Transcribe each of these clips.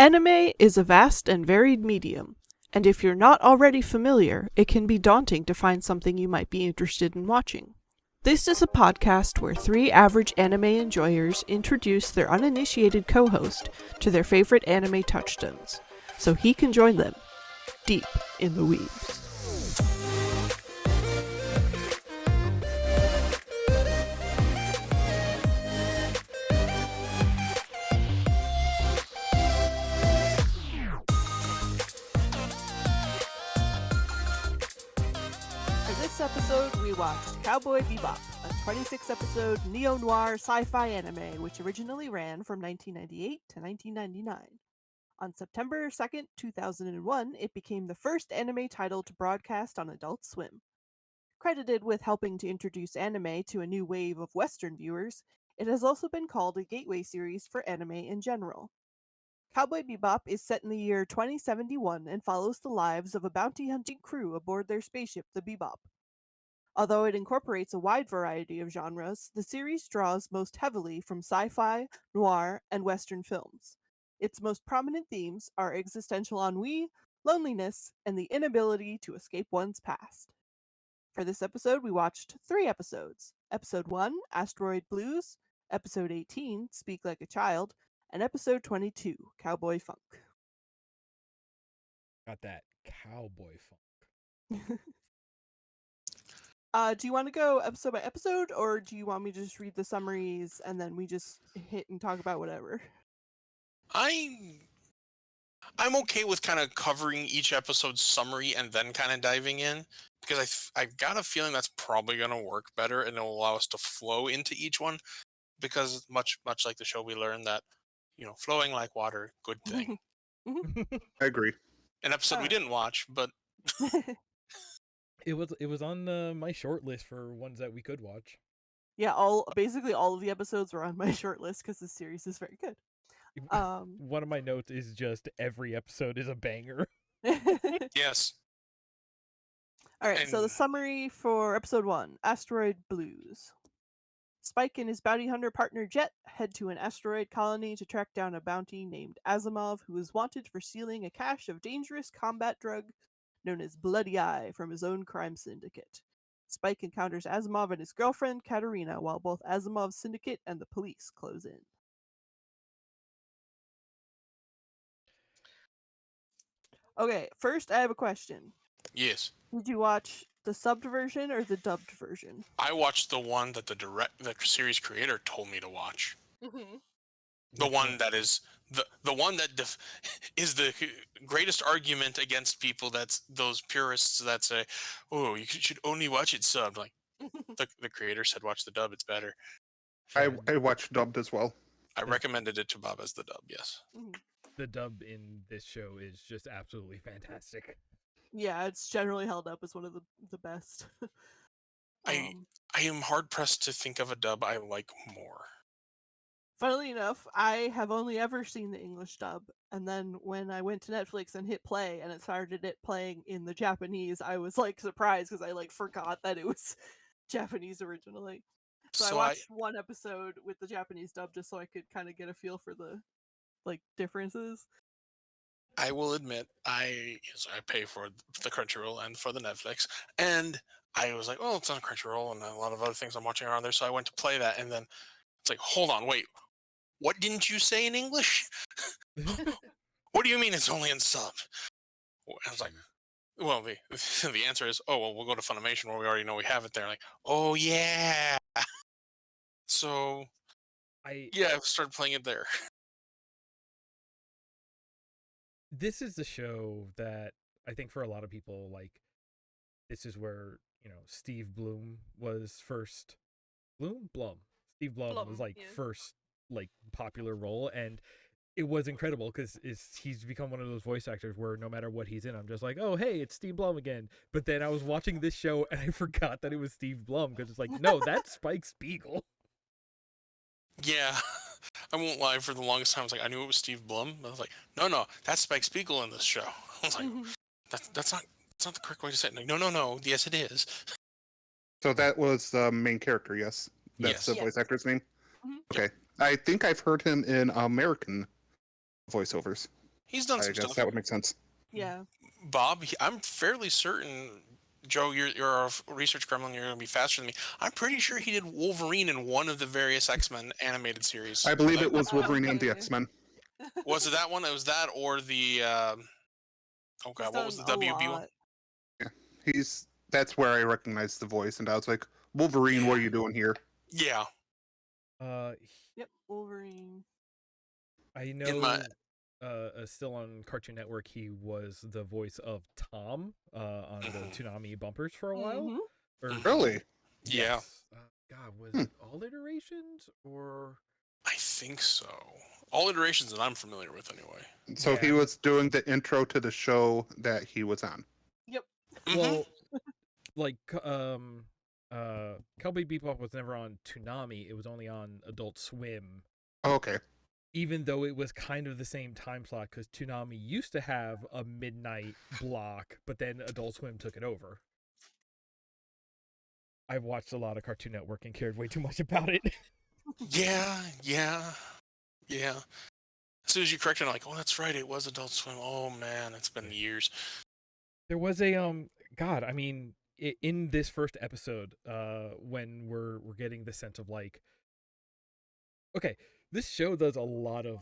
Anime is a vast and varied medium, and if you're not already familiar, it can be daunting to find something you might be interested in watching. This is a podcast where three average anime enjoyers introduce their uninitiated co-host to their favorite anime touchstones, so he can join them deep in the Weebs. For this episode, we watched Cowboy Bebop, a 26-episode neo-noir sci-fi anime which originally ran from 1998 to 1999. On September 2nd, 2001, it became the first anime title to broadcast on Adult Swim. Credited with helping to introduce anime to a new wave of Western viewers, it has also been called a gateway series for anime in general. Cowboy Bebop is set in the year 2071 and follows the lives of a bounty hunting crew aboard their spaceship, the Bebop. Although it incorporates a wide variety of genres, the series draws most heavily from sci-fi, noir, and Western films. Its most prominent themes are existential ennui, loneliness, and the inability to escape one's past. For this episode, we watched 3 episodes. Episode 1, Asteroid Blues, Episode 18, Speak Like a Child, and Episode 22, Cowboy Funk. Got that cowboy funk. Do you want to go episode by episode, or do you want me to just read the summaries and then we just hit and talk about whatever? I'm okay with kind of covering each episode's summary and then kind of diving in, because I've got a feeling that's probably going to work better and it'll allow us to flow into each one, because much like the show, we learned that, flowing like water, good thing. I agree. An episode we didn't watch, but It was on my short list for ones that we could watch. Yeah, basically all of the episodes were on my short list because this series is very good. One of my notes is just every episode is a banger. yes. Alright, so the summary for episode 1, Asteroid Blues. Spike and his bounty hunter partner Jet head to an asteroid colony to track down a bounty named Asimov, who is wanted for stealing a cache of dangerous combat drug known as Bloody Eye from his own crime syndicate. Spike encounters Asimov and his girlfriend Katerina while both Asimov's syndicate and the police close in. Okay, first I have a question. Yes. Did you watch the subbed version or the dubbed version? I watched the one that the series creator told me to watch. Mm-hmm. The one that is the one that is the greatest argument against people. That's those purists that say, "Oh, you should only watch it subbed." Like the creator said, watch the dub; it's better. I watched dubbed as well. I recommended it to Bob as the dub. Yes. Mm-hmm. The dub in this show is just absolutely fantastic. Yeah, it's generally held up as one of the best. I am hard pressed to think of a dub I like more. Funnily enough, I have only ever seen the English dub, and then when I went to Netflix and hit play and it started it playing in the Japanese, I was surprised because I forgot that it was Japanese originally. So I watched one episode with the Japanese dub just so I could kind of get a feel for the differences. I will admit, I pay for the Crunchyroll and for the Netflix, and I was like, oh, it's on Crunchyroll and a lot of other things I'm watching around there, so I went to play that, and then it's like, hold on, wait, what didn't you say in English? What do you mean it's only in sub? I was like, well, the answer is, oh, well, we'll go to Funimation where we already know we have it there. Like, oh, yeah. So, I started playing it there. This is the show that I think for a lot of people, this is where, Steve Blum was first. Steve Blum was first popular role, and it was incredible because he's become one of those voice actors where no matter what he's in, I'm just like, oh, hey, it's Steve Blum again. But then I was watching this show and I forgot that it was Steve Blum because it's like, no, that's Spike Spiegel. Yeah, I won't lie, for the longest time I was like, I knew it was Steve Blum. I was like, no, that's Spike Spiegel in this show. I was like, that's not the correct way to say it. Like, no, yes it is. So that was the main character, yes? That's the voice actor's name? Mm-hmm. Okay. I think I've heard him in American voiceovers. He's done I some guess stuff. that would make sense. Yeah. Bob, I'm fairly certain. Joe, you're a research gremlin. You're going to be faster than me. I'm pretty sure he did Wolverine in one of the various X-Men animated series. I believe it was Wolverine and the Okay. X-Men. Was it that one? It was that or the oh He's god, what was done the a WB one? lot. Yeah, that's where I recognized the voice, and I was like, Wolverine, what are Yeah. you doing here? Yeah. Yep, Wolverine. I In know. my Still on Cartoon Network, he was the voice of Tom on the Toonami bumpers for a while. Mhm. Or Really? Yeah. yes. God, was Hmm. it all iterations or? I think so. All iterations that I'm familiar with, anyway. So Yeah. he was doing the intro to the show that he was on. Yep. Well, like Cowboy Bebop was never on Toonami. It was only on Adult Swim. Oh, okay. Even though it was kind of the same time slot, because Toonami used to have a midnight block, but then Adult Swim took it over. I've watched a lot of Cartoon Network and cared way too much about it. Yeah. As soon as you correct it, I'm like, oh, that's right, it was Adult Swim. Oh man, it's been years. There was a God, I mean, in this first episode, when we're getting the sense of like, okay, this show does a lot of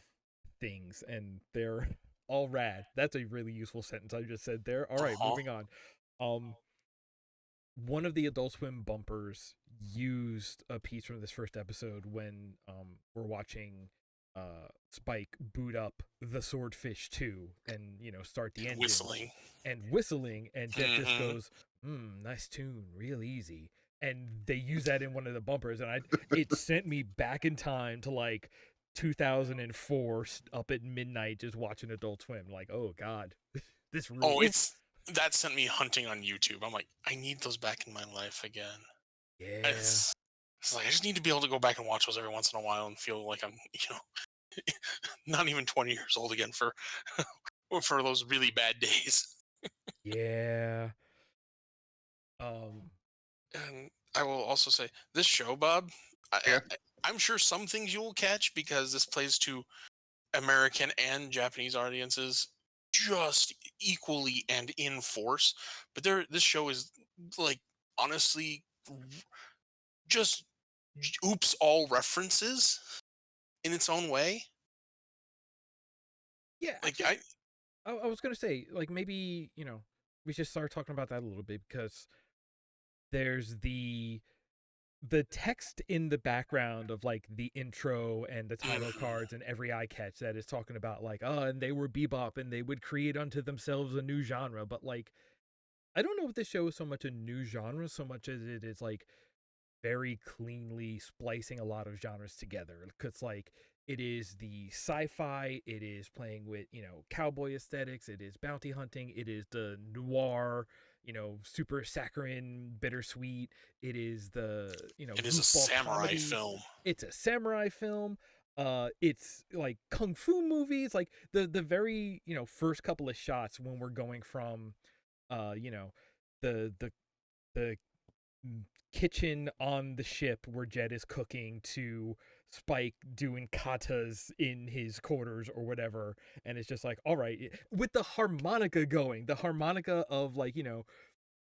things, and they're all rad. That's a really useful sentence I just said there. All right, moving on. One of the Adult Swim bumpers used a piece from this first episode when we're watching Spike boot up the Swordfish 2 and start the engine whistling and Jet just goes, nice tune, real easy. And they use that in one of the bumpers, and it sent me back in time to like 2004 up at midnight just watching Adult Swim. Like, oh god, this rules. That sent me hunting on YouTube. I'm like, I need those back in my life again. Yeah. It's like I just need to be able to go back and watch those every once in a while and feel like I'm, not even 20 years old again for those really bad days. Yeah. And I will also say this show, Bob. I'm sure some things you will catch because this plays to American and Japanese audiences just equally and in force. But this show is like honestly just oops all references in its own way. Yeah, Like actually, I was gonna say, like, maybe we should start talking about that a little bit, because there's the text in the background of like the intro and the title cards and every eye catch that is talking about like, and they were Bebop and they would create unto themselves a new genre. But like, I don't know if this show is so much a new genre so much as it is like very cleanly splicing a lot of genres together, because like it is the sci-fi, it is playing with cowboy aesthetics, it is bounty hunting, it is the noir, super saccharine, bittersweet, it is the it is a samurai comedy. film. It's a samurai film. It's like kung fu movies, like the very first couple of shots when we're going from the kitchen on the ship where Jet is cooking to Spike doing katas in his quarters or whatever, and it's just like, all right, with the harmonica going, the harmonica of like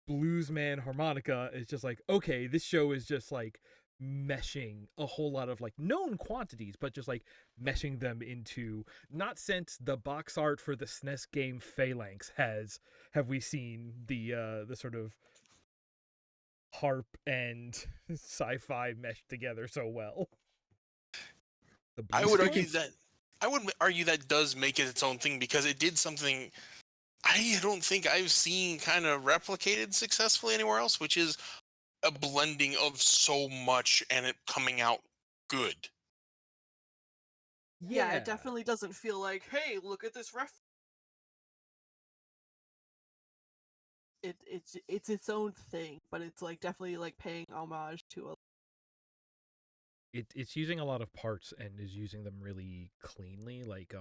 bluesman harmonica is just like, okay, this show is just like meshing a whole lot of like known quantities, but just like meshing them into, not since the box art for the SNES game Phalanx have we seen the sort of harp and sci-fi meshed together so well. I would argue that does make it its own thing, because it did something I don't think I've seen kind of replicated successfully anywhere else, which is a blending of so much and it coming out good. Yeah, it definitely doesn't feel like, hey, look at this reference. It's its own thing, but it's like definitely like paying homage to a. It's using a lot of parts and is using them really cleanly. Like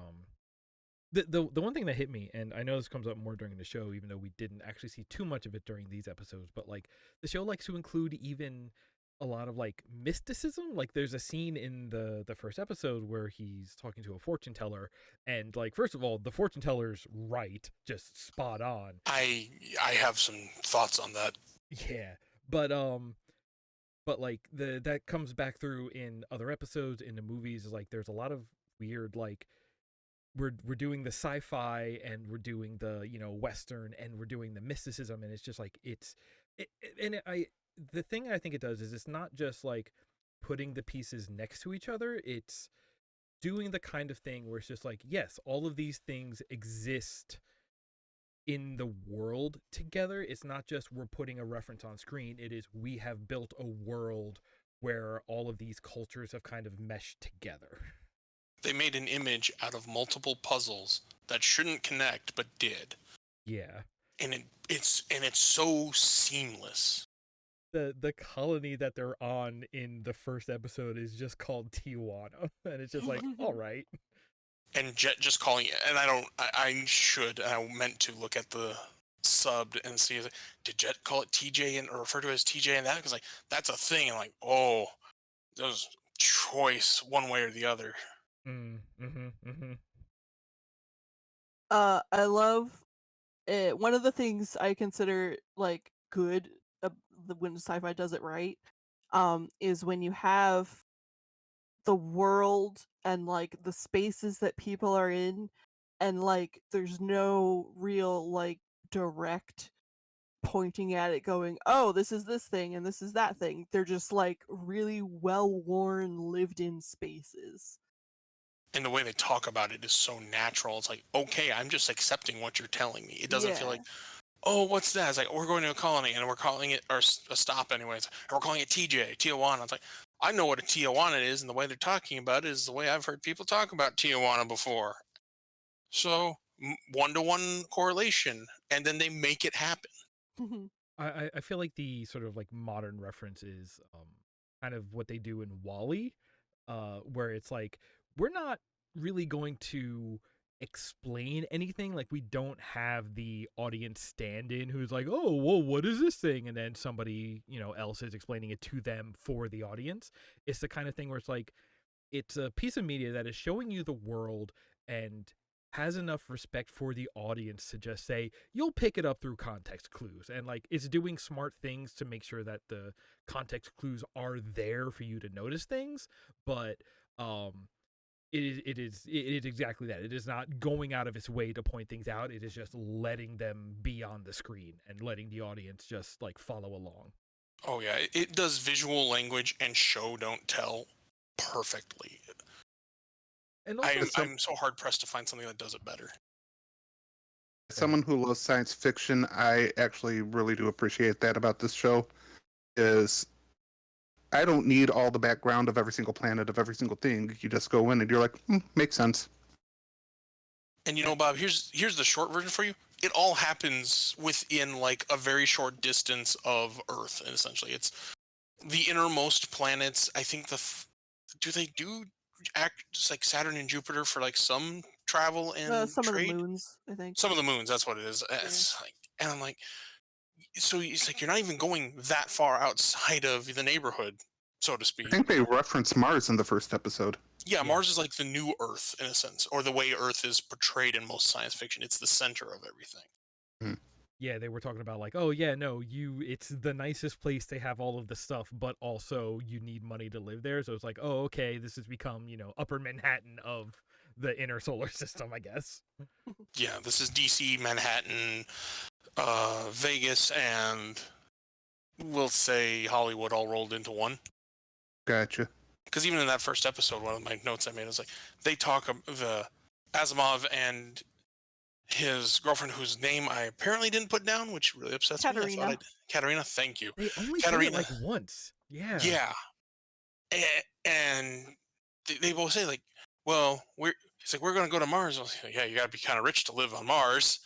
the one thing that hit me, and I know this comes up more during the show, even though we didn't actually see too much of it during these episodes, but like the show likes to include even a lot of like mysticism. Like there's a scene in the first episode where he's talking to a fortune teller, and like first of all, the fortune teller's right, just spot on. I have some thoughts on that. Yeah, but like that comes back through in other episodes in the movies. Is like there's a lot of weird like we're doing the sci-fi and we're doing the western and we're doing the mysticism, and it's just like the thing I think it does is it's not just like putting the pieces next to each other. It's doing the kind of thing where it's just like, yes, all of these things exist in the world together. It's not just we're putting a reference on screen. It is we have built a world where all of these cultures have kind of meshed together. They made an image out of multiple puzzles that shouldn't connect but did. Yeah. And it's so seamless. The colony that they're on in the first episode is just called Tijuana, and it's just like, all right. And Jet just calling it, and I meant to look at the subbed and see, did Jet call it TJ or refer to it as TJ and that? Because like that's a thing, and like, oh, there's choice one way or the other. I love it. One of the things I consider like good when sci-fi does it right, is when you have the world and like the spaces that people are in, and like there's no real like direct pointing at it going, oh, this is this thing and this is that thing. They're just like really well-worn, lived-in spaces. And the way they talk about it is so natural. It's like, okay, I'm just accepting what you're telling me. It doesn't feel like, oh, what's that? It's like, we're going to a colony and we're calling it, or a stop anyways, and we're calling it TJ, Tijuana. It's like, I know what a Tijuana is, and the way they're talking about it is the way I've heard people talk about Tijuana before. So, one-to-one correlation, and then they make it happen. I feel like the sort of like modern reference is kind of what they do in WALL-E, where it's like we're not really going to explain anything. Like we don't have the audience stand-in who's like, oh, whoa, what is this thing? And then somebody else is explaining it to them for the audience. It's the kind of thing where it's like it's a piece of media that is showing you the world and has enough respect for the audience to just say you'll pick it up through context clues, and like it's doing smart things to make sure that the context clues are there for you to notice things, but it is exactly that. It is not going out of its way to point things out. It is just letting them be on the screen and letting the audience just like follow along. Oh yeah, it does visual language and show don't tell perfectly. And also, I'm so hard pressed to find something that does it better. Someone who loves science fiction, I actually really do appreciate that about this show. Is I don't need all the background of every single planet of every single thing. You just go in and you're like, makes sense. And Bob, here's the short version for you. It all happens within like a very short distance of Earth, and essentially, it's the innermost planets. I think do they act just like Saturn and Jupiter for like some travel and some trade? of the moons, I think. Some of the moons, that's what it is. It's like, and I'm like, so it's like you're not even going that far outside of the neighborhood, so to speak. I think they reference Mars in the first episode. Yeah, Mars is like the new Earth in a sense, or the way Earth is portrayed in most science fiction. It's the center of everything. Yeah, they were talking about like, oh yeah, no, it's the nicest place to have all of the stuff, but also you need money to live there. So it's like, oh, okay, this has become, upper Manhattan of the inner solar system, I guess. Yeah, this is DC, Manhattan, Vegas, and we'll say Hollywood all rolled into one. Gotcha. Because even in that first episode, one of my notes I made was like, they talk the Asimov and his girlfriend, whose name I apparently didn't put down, which really upsets me. Katerina, thank you. They only Katerina, say it like once. Yeah. Yeah. And they both say like, well, we're going to go to Mars. I was like, yeah, you got to be kind of rich to live on Mars.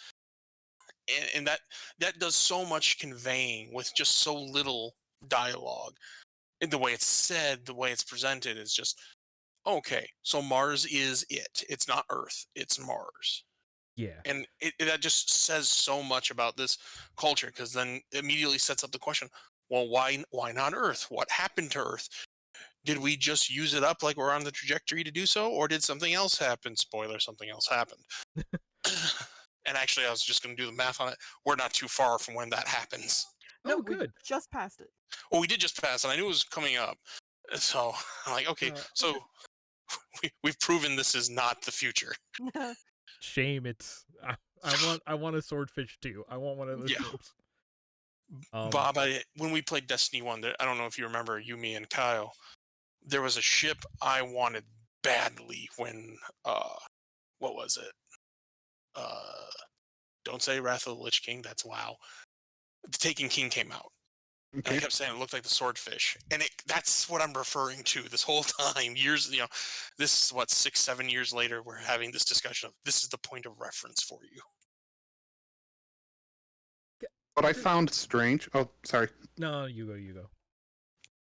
And that does so much conveying with just so little dialogue. And the way it's said, the way it's presented is just, okay, so Mars is it. It's not Earth, it's Mars. Yeah. And that just says so much about this culture, because then it immediately sets up the question, well, why not Earth? What happened to Earth? Did we just use it up like we're on the trajectory to do so, or did something else happen? Spoiler: something else happened. And actually, I was just going to do the math on it. We're not too far from when that happens. No, Oh, we good. just passed it. Well, we did just pass, and I knew it was coming up. So I'm like, okay, so we've proven this is not the future. Shame. It's I want a swordfish too. I want one of those Yeah. ships. Bob, when we played Destiny 1, I don't know if you remember, you, me, and Kyle, there was a ship I wanted badly when, what was it? Don't say Wrath of the Lich King, that's WoW. The Taken King came out. And I Okay. kept saying it looked like the swordfish. And that's what I'm referring to this whole time. Years, this is what, 6-7 years later, we're having this discussion of this is the point of reference for you. What I found strange. Oh, sorry. No, you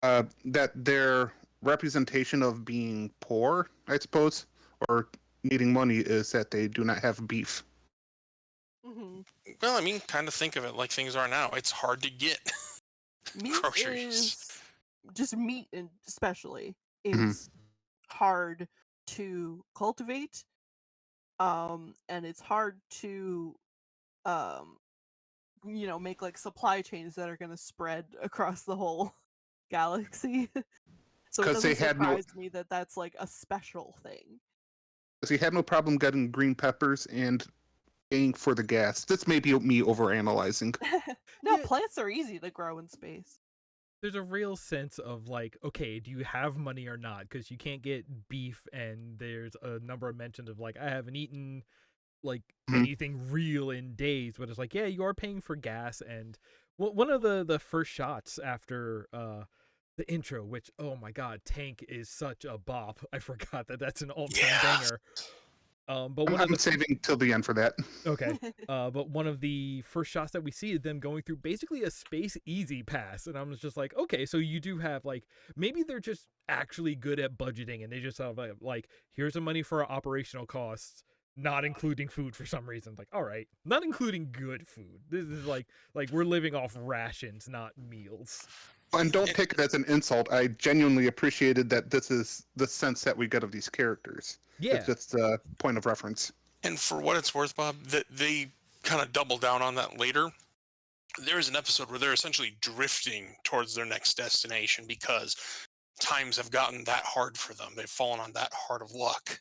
go. That their representation of being poor, I suppose, or needing money, is that they do not have beef. Mhm. Well, I mean, kind of think of it like things are now. It's hard to get Meat groceries. is just meat, and especially Mhm. is hard to cultivate, and it's hard to make like supply chains that are going to spread across the whole galaxy. So it 'Cause they doesn't had no- surprise me that that's like a special thing. Because he had no problem getting green peppers and paying for the gas. This may be me overanalyzing. No, Yeah. plants are easy to grow in space. There's a real sense of like, okay, do you have money or not? Because you can't get beef, and there's a number of mentions of like, I haven't eaten like Mhm. anything real in days, but it's like, yeah, you are paying for gas. And one of the first shots after the intro, which, oh my god, Tank is such a bop. I forgot that's an all-time banger. But I'm saving till the end for that. Okay. But one of the first shots that we see is them going through basically a space easy pass, and I'm just like, okay, so you do have like, maybe they're just actually good at budgeting, and they just have like here's the money for our operational costs, not including food for some reason. Like, all right, not including good food. This is like we're living off rations, not meals. And don't take it as an insult. I genuinely appreciated that this is the sense that we get of these characters. Yeah. It's just a point of reference. And for what it's worth, Bob, that they kind of double down on that later. There is an episode where they're essentially drifting towards their next destination because times have gotten that hard for them. They've fallen on that hard of luck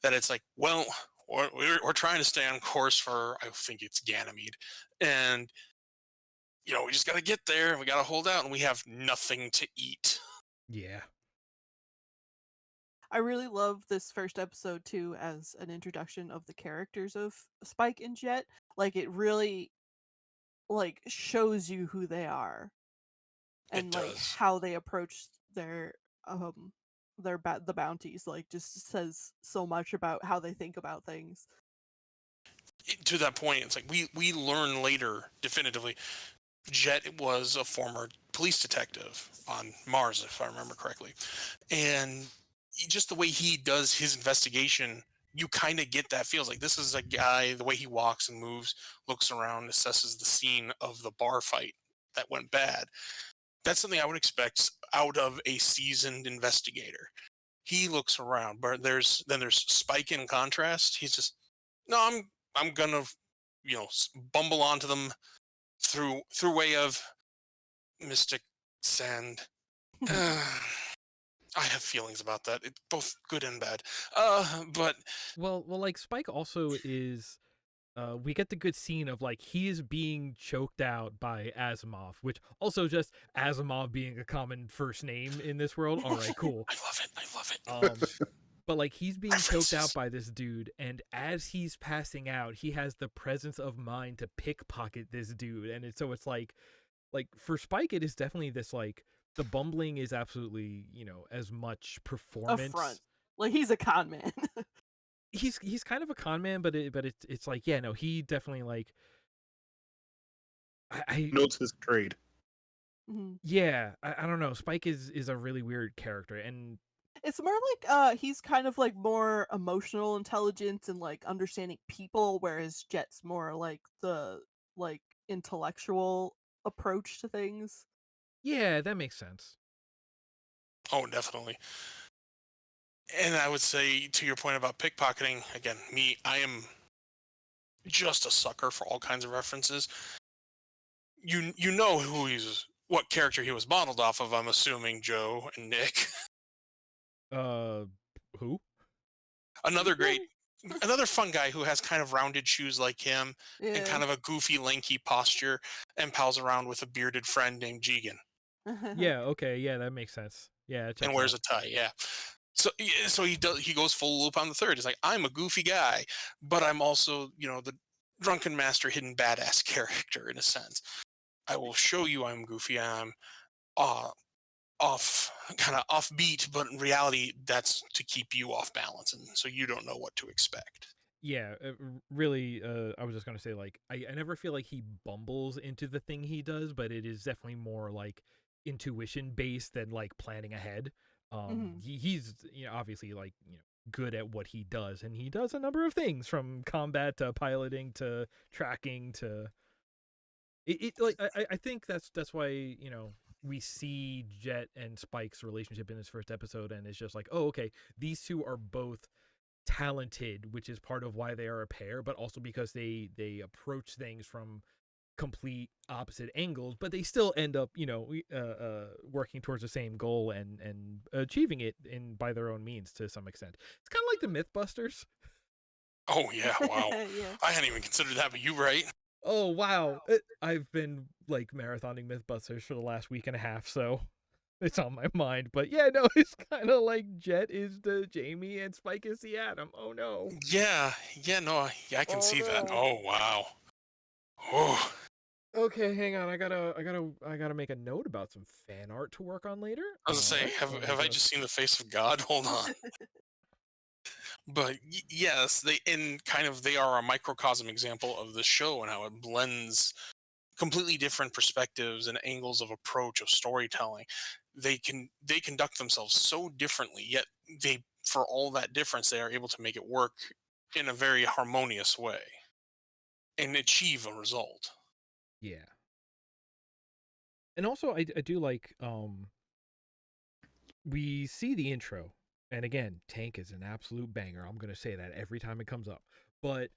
that it's like, well, we're trying to stay on course for, I think it's Ganymede. And, we just got to get there and we got to hold out and we have nothing to eat. Yeah. I really love this first episode too as an introduction of the characters of Spike and Jet. Like it really like shows you who they are and It like does. how they approach their the bounties. Like just says so much about how they think about things. To that point, it's like we learn later definitively Jet was a former police detective on Mars, if I remember correctly. And just the way he does his investigation, you kind of get that feels like this is a guy, the way he walks and moves, looks around, assesses the scene of the bar fight that went bad. That's something I would expect out of a seasoned investigator. He looks around, but there's Spike in contrast. He's just, no, I'm gonna, bumble onto them through way of mystic sand. I have feelings about that. It's both good and bad. But Well, like Spike also is. We get the good scene of like he is being choked out by Asimov, which also just Asimov being a common first name in this world. All right, cool. I love it. But like he's being choked out by this dude, and as he's passing out, he has the presence of mind to pickpocket this dude, and it's like for Spike, it is definitely this like the bumbling is absolutely as much A performance. front. Like he's a con man. He's kind of a con man, but it's like, yeah, no, he definitely like I Knows his trade. Mhm. yeah, I don't know. Spike is a really weird character, and It's more like he's kind of like more emotional intelligence and like understanding people, whereas Jet's more like the like intellectual approach to things. Yeah, that makes sense. Oh, definitely. And I would say, to your point about pickpocketing, again, I am just a sucker for all kinds of references. You know what character he was modeled off of, I'm assuming, Joe and Nick. Uh, who? Another fun guy who has kind of rounded shoes like him and Yeah. kind of a goofy, lanky posture and pals around with a bearded friend named Jigen Yeah, okay, yeah, that makes sense. Yeah, it and checks wears out. a tie. Yeah. So he goes full loop on the third. He's like, I'm a goofy guy, but I'm also, the drunken master hidden badass character in a sense. I will show you I'm goofy. I'm uh, kind of offbeat, but in reality, that's to keep you off balance, and so you don't know what to expect. Yeah, really, I was just gonna say, like, I never feel like he bumbles into the thing he does, but it is definitely more like intuition based than like planning ahead. Mhm. He's obviously like good at what he does, and he does a number of things from combat to piloting to tracking to it like I think that's why we see Jet and Spike's relationship in this first episode, and it's just like, oh, okay, these two are both talented, which is part of why they are a pair, but also because they approach things from complete opposite angles, but they still end up working towards the same goal and achieving it in by their own means to some extent. It's kind of like the Mythbusters. Oh yeah, wow. Yeah. I hadn't even considered that, but you right. Oh wow, I've been like marathoning Mythbusters for the last week and a half, so it's on my mind. But yeah, no, it's kind of like Jet is the Jamie and Spike is the Atom. Oh no. Yeah, no, I can Oh see that. no. Oh wow. Oh, Okay, hang on. I gotta make a note about some fan art to work on later. I was gonna say, Let me have I just seen the face of God? Hold on. But yes, they are a microcosm example of the show and how it blends completely different perspectives and angles of approach of storytelling. They conduct themselves so differently, yet for all that difference, they are able to make it work in a very harmonious way and achieve a result. Yeah, and also I do like we see the intro, and again, Tank is an absolute banger. I'm gonna say that every time it comes up, but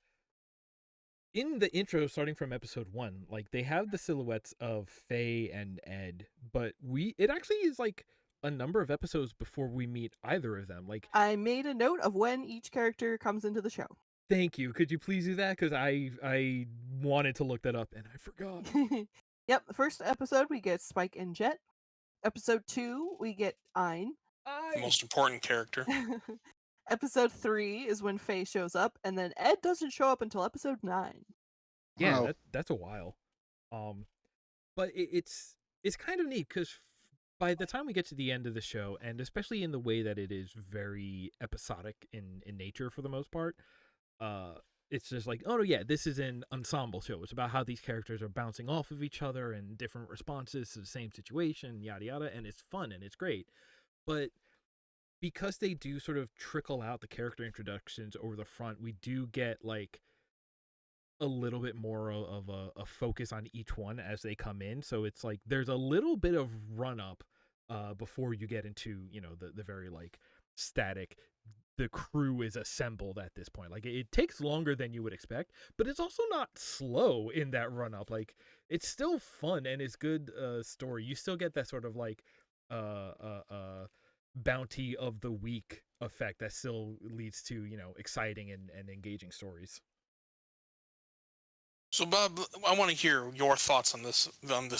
in the intro starting from episode 1, like they have the silhouettes of Faye and Ed, but it actually is like a number of episodes before we meet either of them. Like, I made a note of when each character comes into the show. thank you. Could you please do that? Because I wanted to look that up and I forgot. Yep, the first episode we get Spike and Jet. Episode 2 we get Ein. The most important character. Episode 3 is when Faye shows up, and then Ed doesn't show up until episode 9. Yeah, Wow. that's a while. But it's kind of neat because by the time we get to the end of the show, and especially in the way that it is very episodic in nature for the most part, it's just like, oh no, yeah, this is an ensemble show. It's about how these characters are bouncing off of each other and different responses to the same situation, yada yada, and it's fun and it's great. But because they do sort of trickle out the character introductions over the front, we do get like a little bit more of a focus on each one as they come in. So it's like there's a little bit of run up before you get into the very like static. The crew is assembled at this point. Like it takes longer than you would expect, but it's also not slow in that run up. Like it's still fun and it's good story. You still get that sort of like uh uh uh bounty of the week effect that still leads to exciting and engaging stories. So, Bob, I want to hear your thoughts on this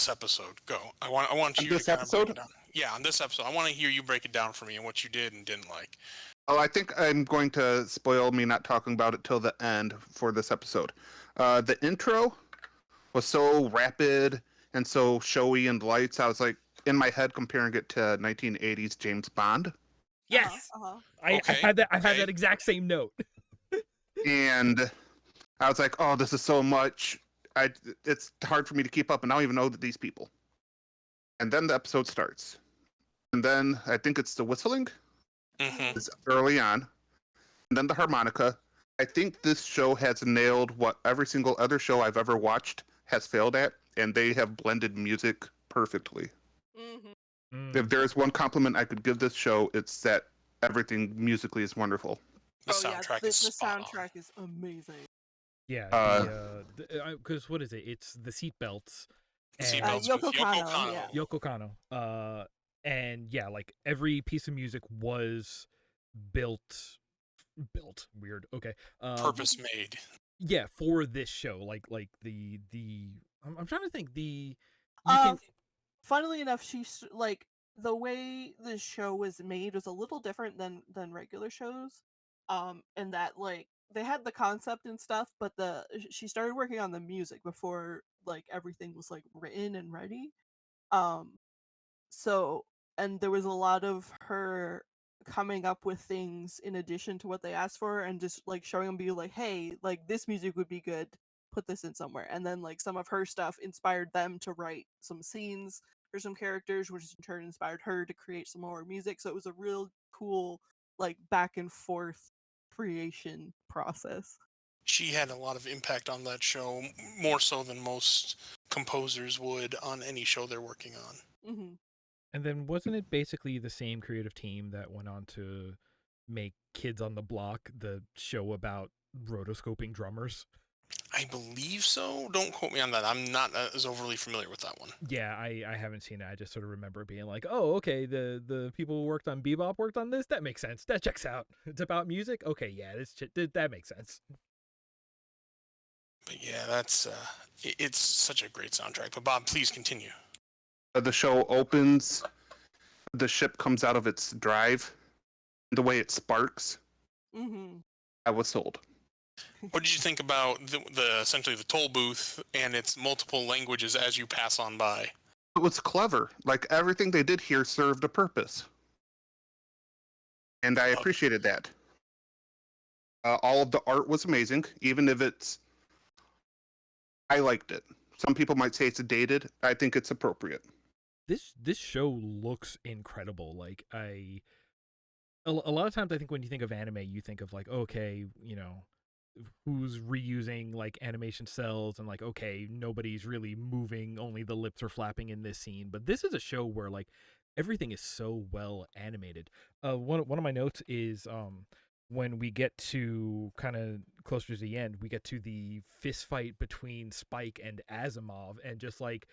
episode. Go. I want On you to this kind of break episode? it down. Yeah, on this episode, I want to hear you break it down for me and what you did and didn't like. Oh, I think I'm going to spoil me not talking about it till the end for this episode. The intro was so rapid and so showy and lights. I was like in my head comparing it to 1980s James Bond, Yes. Uh-huh. I Okay, had that. I had okay. that exact same note. and I was like, "Oh, this is so much. It's hard for me to keep up, and I don't even know these people." And then the episode starts, and then I think it's the whistling. Mm-hmm. It's early on, and then the harmonica. I think this show has nailed what every single other show I've ever watched has failed at, and they have blended music perfectly. Mm-hmm. If there's one compliment I could give this show, it's that everything musically is wonderful. The Oh yeah, soundtrack the is spot on. soundtrack is amazing. Yeah, Uh, because what is it? It's the seatbelts The and Seatbelts with Yoko Yoko Kanno, Kanno. yeah. Yoko Kanno. And yeah, like every piece of music was built weird. Okay. Purpose made. Yeah, for this show. Like the I'm trying to think you Uh, can funnily enough, like the way the show was made was a little different than regular shows. In that like they had the concept and stuff, but she started working on the music before like everything was like written and ready. Um, so and there was a lot of her coming up with things in addition to what they asked for and just like showing them be like, hey, like this music would be good, put this in somewhere. And then like some of her stuff inspired them to write some scenes for some characters, which in turn inspired her to create some more music. So it was a real cool like back and forth creation process. She had a lot of impact on that show, more so than most composers would on any show they're working on. Mm-hmm. And then wasn't it basically the same creative team that went on to make Kids on the Block, the show about rotoscoping drummers? I believe so. Don't quote me on that. I'm not as overly familiar with that one. Yeah, I haven't seen it. I just sort of remember being like, oh, okay, the people who worked on Bebop worked on this. That makes sense. That checks out. It's about music. Okay, yeah, that makes sense. But yeah, that's it's such a great soundtrack. But Bob, please continue. the show opens, the ship comes out of its drive, the way it sparks. Mm-hmm. I was sold. What did you think about the essentially the toll booth and its multiple languages as you pass on by? It was clever. Like everything they did here served a purpose, and I appreciated that. All of the art was amazing, even if I liked it. Some people might say it's dated. I think it's appropriate. This show looks incredible. Like a lot of times I think when you think of anime, you think of like, okay, who's reusing like animation cells and like, okay, nobody's really moving, only the lips are flapping in this scene. But this is a show where like everything is so well animated. One of my notes is when we get to kind of closer to the end, we get to the fist fight between Spike and Asimov, and just like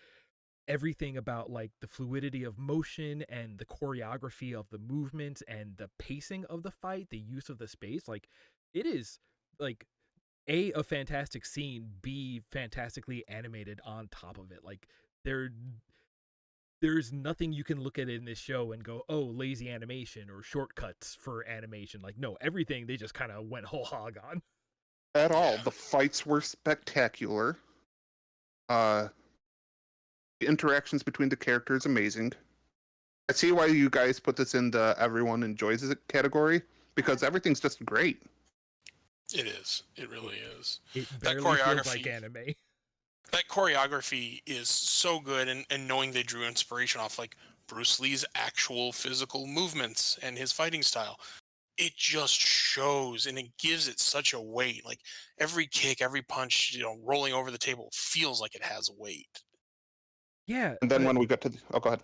everything about like the fluidity of motion and the choreography of the movement and the pacing of the fight, the use of the space, like it is like a fantastic scene, B fantastically animated on top of it. Like there's nothing you can look at in this show and go, oh, lazy animation or shortcuts for animation. Like no, everything they just kind of went whole hog on. At all. The fights were spectacular. The interactions between the characters amazing. I see why you guys put this in the everyone enjoys it category, because everything's just great. It is. It really is. It That barely feels choreography- like anime. That choreography is so good, and knowing they drew inspiration off like Bruce Lee's actual physical movements and his fighting style, it just shows, and it gives it such a weight. Like every kick, every punch, rolling over the table feels like it has weight. Yeah. And then when we got to go ahead.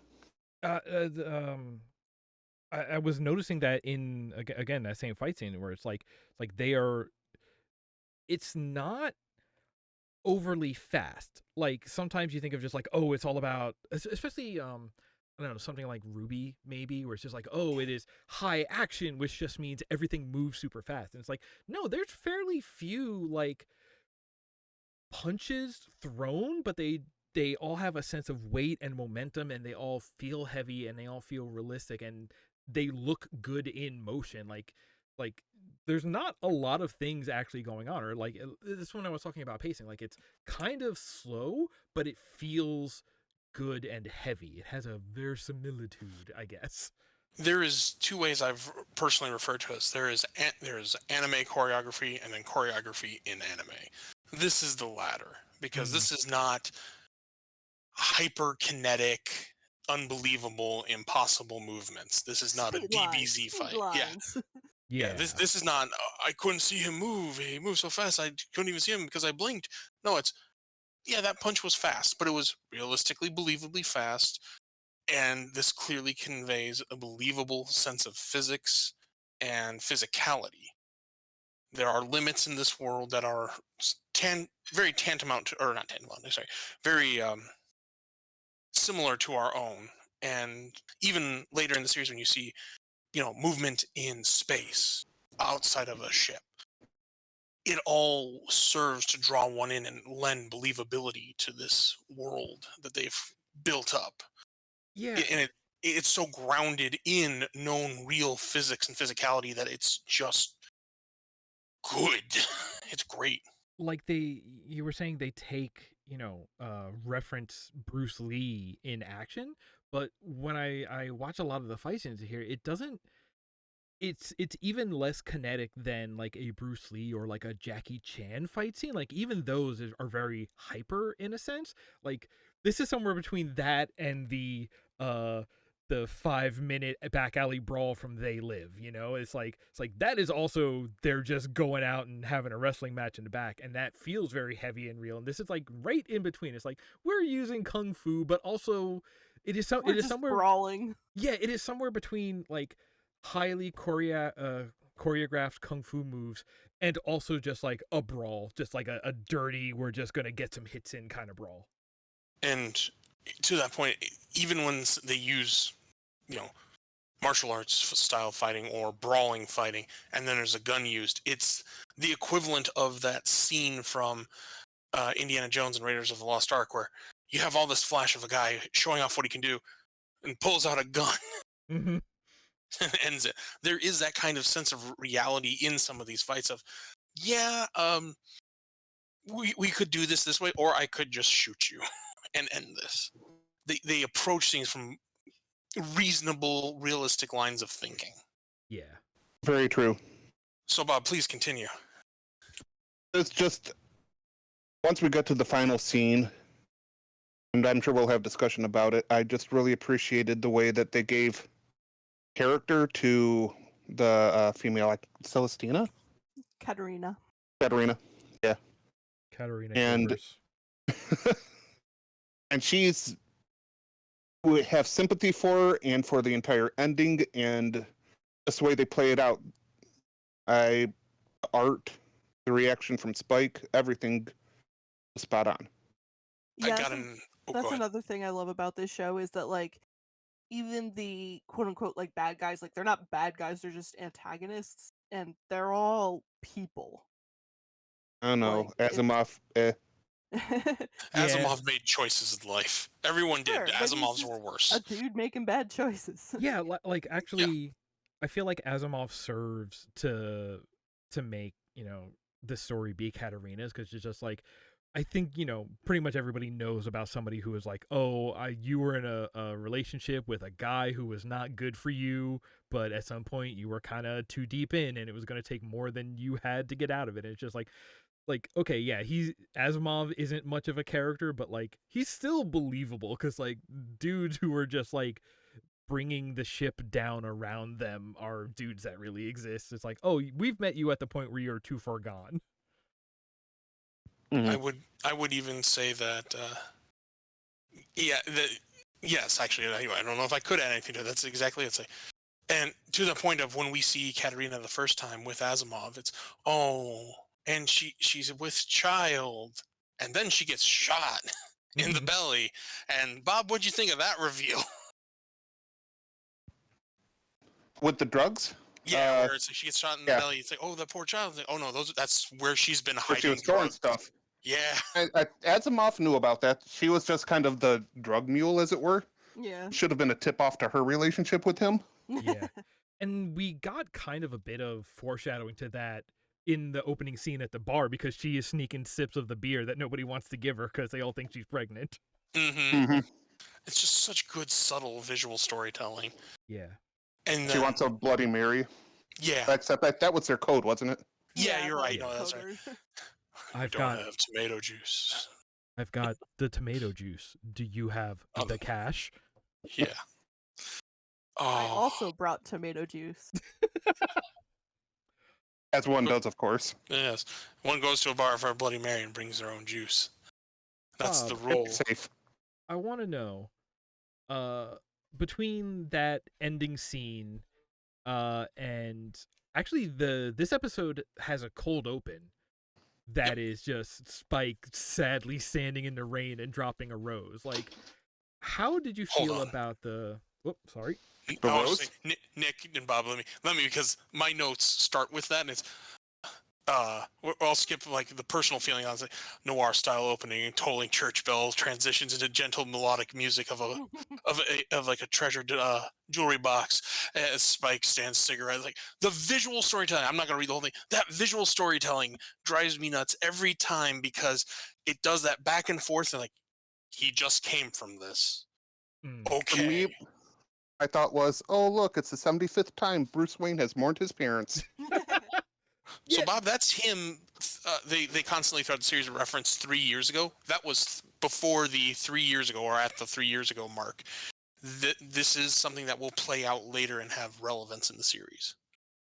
I was noticing that in again that same fight scene where it's like it's not overly fast. Like sometimes you think of just like, oh, it's all about, especially I don't know, something like Ruby maybe, where it's just like, oh, it is high action, which just means everything moves super fast. And it's like, no, there's fairly few like punches thrown, but they all have a sense of weight and momentum, and they all feel heavy, and they all feel realistic, and they look good in motion. Like there's not a lot of things actually going on, or like this one I was talking about pacing. Like it's kind of slow, but it feels good and heavy. It has a verisimilitude, I guess. There is two ways I've personally referred to as there is anime choreography and then choreography in anime. This is the latter, because this is not hyperkinetic, unbelievable, impossible movements. This is not a DBZ fight. Yeah. This is not. I couldn't see him move. He moved so fast. I couldn't even see him because I blinked. No, it's that punch was fast, but it was realistically, believably fast. And this clearly conveys a believable sense of physics and physicality. There are limits in this world that are very tantamount to, or not tantamount, sorry, very similar to our own. And even later in the series, when you see, movement in space outside of a ship, it all serves to draw one in and lend believability to this world that they've built up. Yeah. And it's so grounded in known real physics and physicality that it's just good. It's great. Like you were saying they take, reference Bruce Lee in action, but when I watch a lot of the fight scenes here, it doesn't. It's even less kinetic than like a Bruce Lee or like a Jackie Chan fight scene. Like even those are very hyper in a sense. Like this is somewhere between that and the 5-minute back alley brawl from They Live. It's like that is also they're just going out and having a wrestling match in the back, and that feels very heavy and real. And this is like right in between. It's like we're using kung fu, but also it is somewhere brawling. Yeah, it is somewhere between like highly choreographed kung fu moves and also just like a brawl, just like a dirty, we're just gonna get some hits in kind of brawl. And to that point, even when they use, martial arts style fighting or brawling fighting, and then there's a gun used, it's the equivalent of that scene from Indiana Jones and Raiders of the Lost Ark, where you have all this flash of a guy showing off what he can do and pulls out a gun. Mm-hmm. And ends it. There is that kind of sense of reality in some of these fights of, we could do this way, or I could just shoot you and end this. They approach things from reasonable, realistic lines of thinking. Yeah. Very true. So, Bob, please continue. It's just, once we get to the final scene, and I'm sure we'll have discussion about it, I just really appreciated the way that they gave character to the female, like Celestina? Katerina. Yeah. Katerina And Gilbers. and we have sympathy for her and for the entire ending, and just the way they play it out. Art, the reaction from Spike, everything was spot on. Yeah, that's another thing I love about this show is that like even the quote unquote like bad guys, like they're not bad guys, they're just antagonists, and they're all people. I don't know, Like, Asimov. Asimov made choices in life. Everyone did. Sure, but he's Asimov's just were worse. a dude making bad choices. Yeah, like actually, I feel like Asimov serves to make the story be Katerina's, because it's just like, I think pretty much everybody knows about somebody who is like, oh, you were in a relationship with a guy who was not good for you, but at some point you were kind of too deep in, and it was going to take more than you had to get out of it. And it's just like okay, yeah, Asimov isn't much of a character, but like he's still believable, because like dudes who are just like bringing the ship down around them are dudes that really exist. It's like, oh, we've met you at the point where you're too far gone. Mm-hmm. I would even say that yes, actually, I don't know if I could add anything to that. That's exactly it. And to the point of when we see Katerina the first time with Asimov, it's and she's with child, and then she gets shot in the belly. And Bob, what'd you think of that reveal? With the drugs? Yeah, where it's like she gets shot in the belly. It's like, oh, the poor child. It's like, oh no, that's where she's been hiding. She was storing stuff. Yeah. Asimov knew about that. She was just kind of the drug mule, as it were. Yeah. Should have been a tip off to her relationship with him. Yeah. And we got kind of a bit of foreshadowing to that in the opening scene at the bar, because she is sneaking sips of the beer that nobody wants to give her because they all think she's pregnant. Mm-hmm. It's just such good, subtle visual storytelling. Yeah. And she wants a Bloody Mary. Yeah. Except that was their code, wasn't it? Yeah, you're right. No, that's right. I've got tomato juice. I've got the tomato juice. Do you have the cash? Yeah. I also brought tomato juice. As one does, of course. Yes. One goes to a bar for a Bloody Mary and brings their own juice. That's the rule. Safe. I want to know, between that ending scene, and actually this episode has a cold open that is just Spike sadly standing in the rain and dropping a rose. Like, how did you Hold feel on. about the? Whoop, sorry. The I was rose? just saying, Nick and Bob, let me because my notes start with that, and it's I'll skip like the personal feeling. I was like noir style opening, tolling church bell transitions into gentle melodic music of like a treasured jewelry box as Spike stands cigarette. Like the visual storytelling. I'm not gonna read the whole thing. That visual storytelling drives me nuts every time because it does that back and forth and like he just came from this. Mm. For Okay. me, I thought was, oh look, it's the 75th time Bruce Wayne has mourned his parents. So Yeah. Bob, that's him. They constantly throughout the series reference 3 years ago. That was before the 3 years ago or at the 3 years ago mark. This is something that will play out later and have relevance in the series.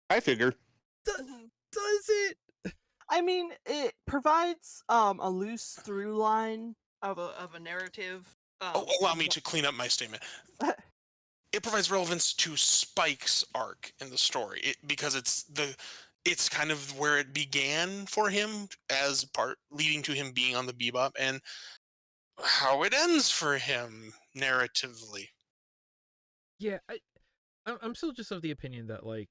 I figure. Does it? I mean, it provides a loose through line of a narrative. Allow me to clean up my statement. It provides relevance to Spike's arc in the story because it's kind of where it began for him as part leading to him being on the Bebop and how it ends for him narratively. Yeah, I'm still just of the opinion that like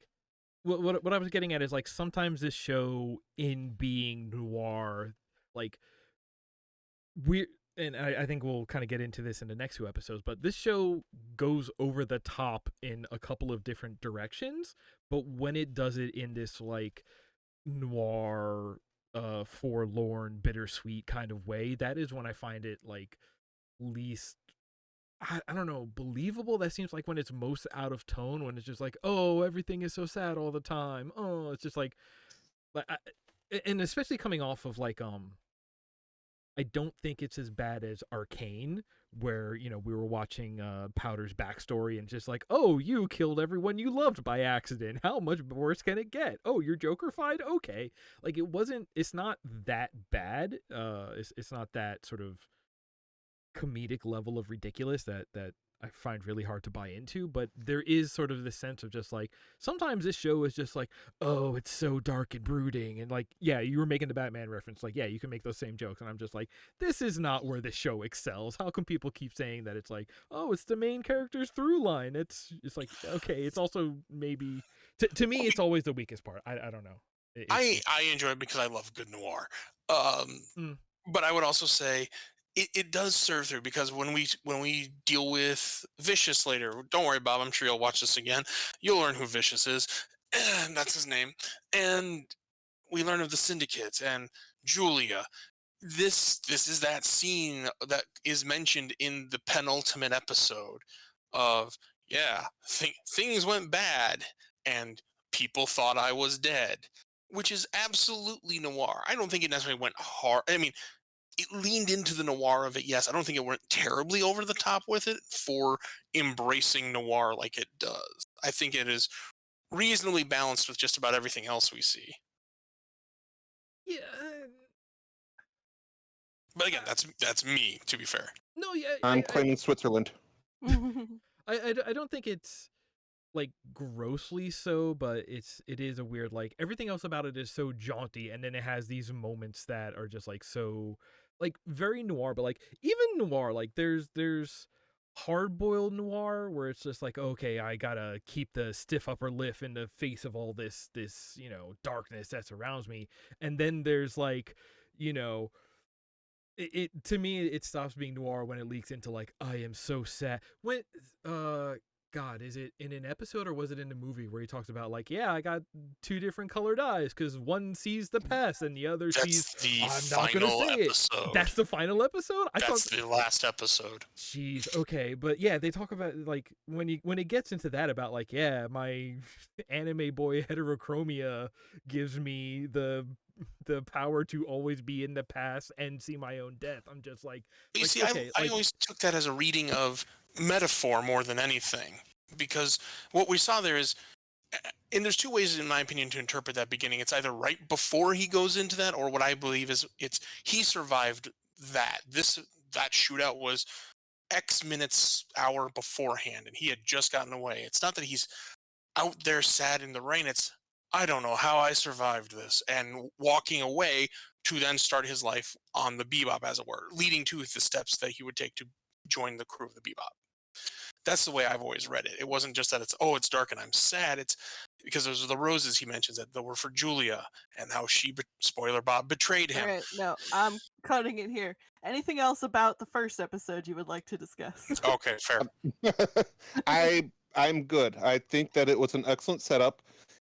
what I was getting at is like sometimes this show in being noir, like we're and I think we'll kind of get into this in the next 2 episodes, but this show goes over the top in a couple of different directions, but when it does it in this like noir forlorn bittersweet kind of way, that is when I find it like least I don't know, believable. That seems like when it's most out of tone, when it's just like, oh, everything is so sad all the time. Oh, it's just like and especially coming off of like I don't think it's as bad as Arcane, where we were watching Powder's backstory and just like, oh, you killed everyone you loved by accident. How much worse can it get? Oh, you're Joker-fied? Okay, like it's not that bad. It's not that sort of comedic level of ridiculous that I find really hard to buy into, but there is sort of the sense of just like sometimes this show is just like, oh, it's so dark and brooding, and like, yeah, you were making the Batman reference, like, yeah, you can make those same jokes, and I'm just like, this is not where this show excels. How come people keep saying that it's like, oh, it's the main character's through line? It's like, okay, it's also maybe to me it's always the weakest part. I don't know. I enjoy it because I love good noir. Mm. But I would also say it does serve through because when we deal with Vicious later, don't worry, Bob. I'm sure you'll watch this again. You'll learn who Vicious is, and that's his name. And we learn of the syndicates and Julia. This is that scene that is mentioned in the penultimate episode of things went bad and people thought I was dead, which is absolutely noir. I don't think it necessarily went hard. I mean, it leaned into the noir of it, yes. I don't think it went terribly over the top with it for embracing noir like it does. I think it is reasonably balanced with just about everything else we see. Yeah. But again, that's me, to be fair. No, yeah. I'm claiming Switzerland. I don't think it's like grossly so, but it is a weird, like, everything else about it is so jaunty, and then it has these moments that are just like so like very noir, but like even noir, like there's hard-boiled noir where it's just like, okay, I gotta keep the stiff upper lip in the face of all this darkness that surrounds me. And then there's like, to me it stops being noir when it leaks into like, I am so sad. When God, is it in an episode or was it in the movie where he talks about like, yeah, I got 2 different colored eyes because one sees the past and the other sees. That's the I'm not gonna final say episode. it. That's the final episode. That's the last episode. Jeez, okay, but yeah, they talk about like when it gets into that about like, yeah, my anime boy heterochromia gives me the power to always be in the past and see my own death. I'm just like, You see, okay, I always took that as a reading of metaphor more than anything, because what we saw there is, and there's 2 ways in my opinion to interpret that beginning. It's either right before he goes into that, or what I believe is he survived that. That shootout was X minutes, hour beforehand, and he had just gotten away. It's not that he's out there sad in the rain. It's, I don't know how I survived this, and walking away to then start his life on the Bebop, as it were, leading to the steps that he would take to join the crew of the Bebop. That's the way I've always read it. It wasn't just that it's dark and I'm sad. It's because those are the roses he mentions that were for Julia, and how she, spoiler Bob, betrayed All him. right, no, I'm cutting it here. Anything else about the first episode you would like to discuss? Okay, fair. I'm good. I think that it was an excellent setup.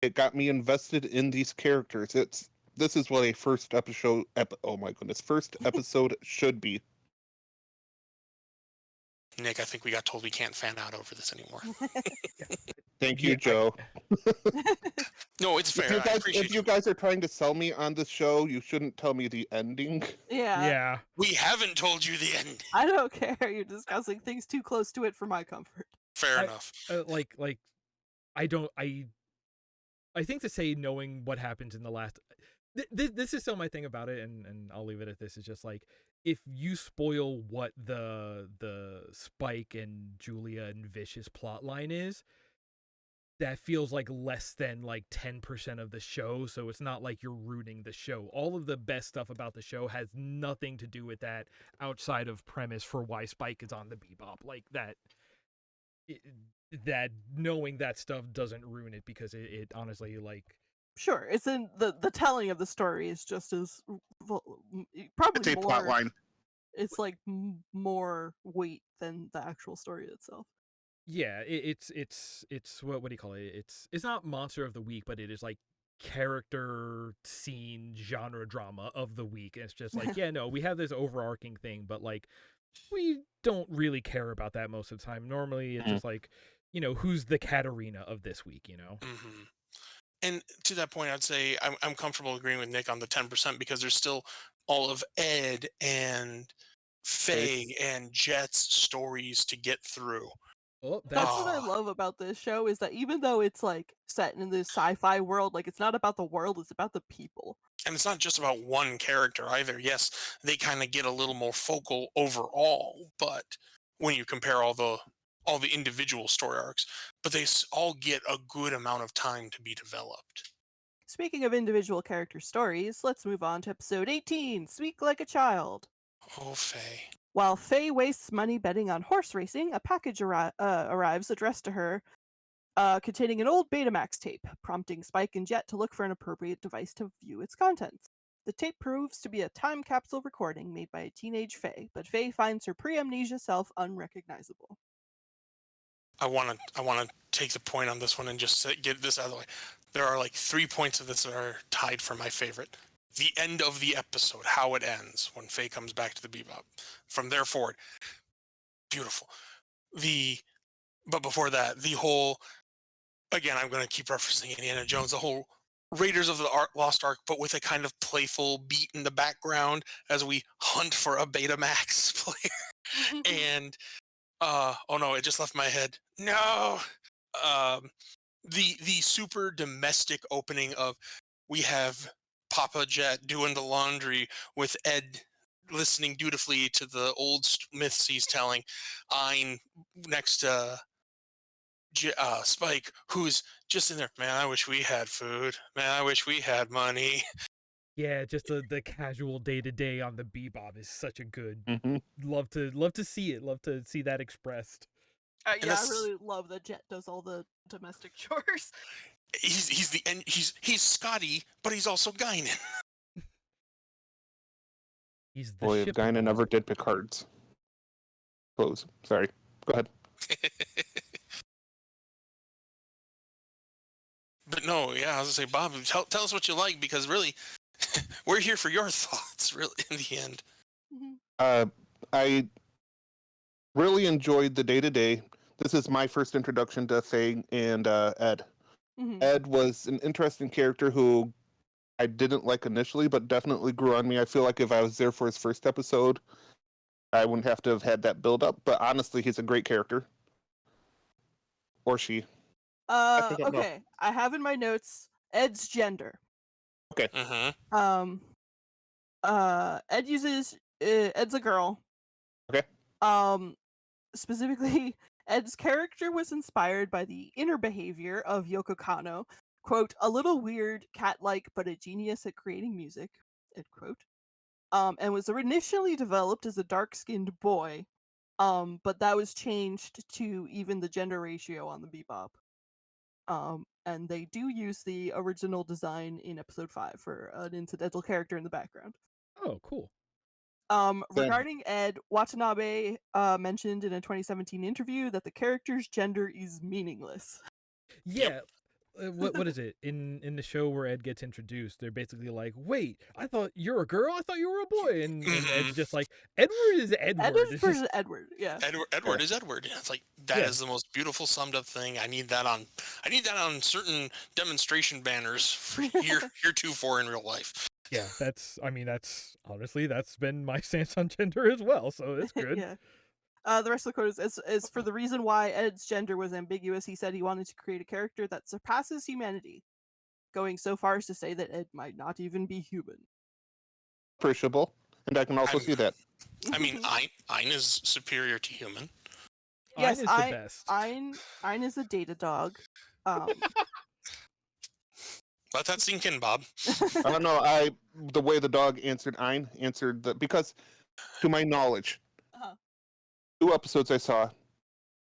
It got me invested in these characters. This is what a first episode. Oh my goodness, first episode should be. Nick, I think we got told we can't fan out over this anymore. Thank you, Yeah, Joe. No, it's fair. I appreciate If you guys are trying to sell me on this show, you shouldn't tell me the ending. Yeah, Yeah. We haven't told you the end. I don't care. You're discussing things too close to it for my comfort. Fair enough. Like I don't I think to say knowing what happens in the last this is still my thing about it, and I'll leave it at this. Is just like, if you spoil what the Spike and Julia and Vicious plot line is, that feels like less than like 10% of the show. So it's not like you're ruining the show. All of the best stuff about the show has nothing to do with that outside of premise for why Spike is on the Bebop. Like that knowing that stuff doesn't ruin it, because it honestly, like, Sure, it's in the telling of the story is just as probably It's a more. plot line. It's like more weight than the actual story itself. yeah, it's what do you call it? It's not monster of the week, but it is like character scene genre drama of the week. And it's just like, yeah, no, we have this overarching thing, but like, we don't really care about that most of the time. Normally it's just like, who's the Katarina of this week, Mm-hmm. And to that point, I'd say I'm comfortable agreeing with Nick on the 10%, because there's still all of Ed and Faye and Jet's stories to get through. Oh, That's what I love about this show, is that even though it's like set in this sci-fi world, like it's not about the world, it's about the people. And it's not just about one character either. Yes, they kind of get a little more focal overall, but when you compare all the individual story arcs, but they all get a good amount of time to be developed. Speaking of individual character stories, let's move on to episode 18, Speak Like a Child. Oh, Faye. While Faye wastes money betting on horse racing, a package arrives addressed to her, containing an old Betamax tape, prompting Spike and Jet to look for an appropriate device to view its contents. The tape proves to be a time capsule recording made by a teenage Faye, but Faye finds her pre-amnesia self unrecognizable. I want to take the point on this one and just get this out of the way. There are like 3 points of this that are tied for my favorite. The end of the episode, how it ends when Faye comes back to the Bebop. From there forward, beautiful. But before that, the whole, again, I'm going to keep referencing Indiana Jones, the whole Raiders of the Lost Ark, but with a kind of playful beat in the background as we hunt for a Betamax player. And oh no, it just left my head. No. The super domestic opening of, we have Papa Jet doing the laundry with Ed listening dutifully to the old myths he's telling. I'm next to Spike, who's just in there. Man, I wish we had food. Man, I wish we had money. Yeah, just the casual day to day on the Bebop is such a good. Mm-hmm. Love to see it. Love to see that expressed. Yeah, I really love that Jet does all the domestic chores. He's Scotty, but he's also Guinan. He's the Boy, if ship Guinan boy. never did Picard's clothes. Sorry. Go ahead. But no, yeah, I was gonna say, Bob, tell us what you like, because really, we're here for your thoughts. Really, in the end. I really enjoyed the day-to-day. This is my first introduction to Faye and Ed. Mm-hmm. Ed was an interesting character who I didn't like initially, but definitely grew on me. I feel like if I was there for his first episode, I wouldn't have to have had that build-up. But honestly, he's a great character. Or she. Okay. I have in my notes Ed's gender. Okay. Mm-hmm. Ed's a girl. Okay. specifically, Ed's character was inspired by the inner behavior of Yoko Kanno, quote, a little weird, cat-like, but a genius at creating music, end quote. And was initially developed as a dark-skinned boy, but that was changed to even the gender ratio on the Bebop. And they do use the original design in episode 5 for an incidental character in the background. Oh, cool. Regarding Ed, Watanabe mentioned in a 2017 interview that the character's gender is meaningless. Yeah. What is it in the show where Ed gets introduced? They're basically like, "Wait, I thought you're a girl. I thought you were a boy." And Ed's just like, "Edward is Edward." Ed is It's for just, Edward, yeah. Edward is Edward. It's like that Yeah. is the most beautiful summed up thing. I need that on certain demonstration banners for heretofore in real life. yeah, that's honestly that's been my stance on gender as well. So it's good. Yeah. The rest of the quote is for the reason why Ed's gender was ambiguous. He said he wanted to create a character that surpasses humanity, going so far as to say that Ed might not even be human. Appreciable, and I can also see that. I mean, Ein is superior to human. Yes, Ein is the best. Ein is a data dog. Let that sink in, Bob. I don't know. The way the dog answered because, to my knowledge, Uh-huh. 2 episodes I saw,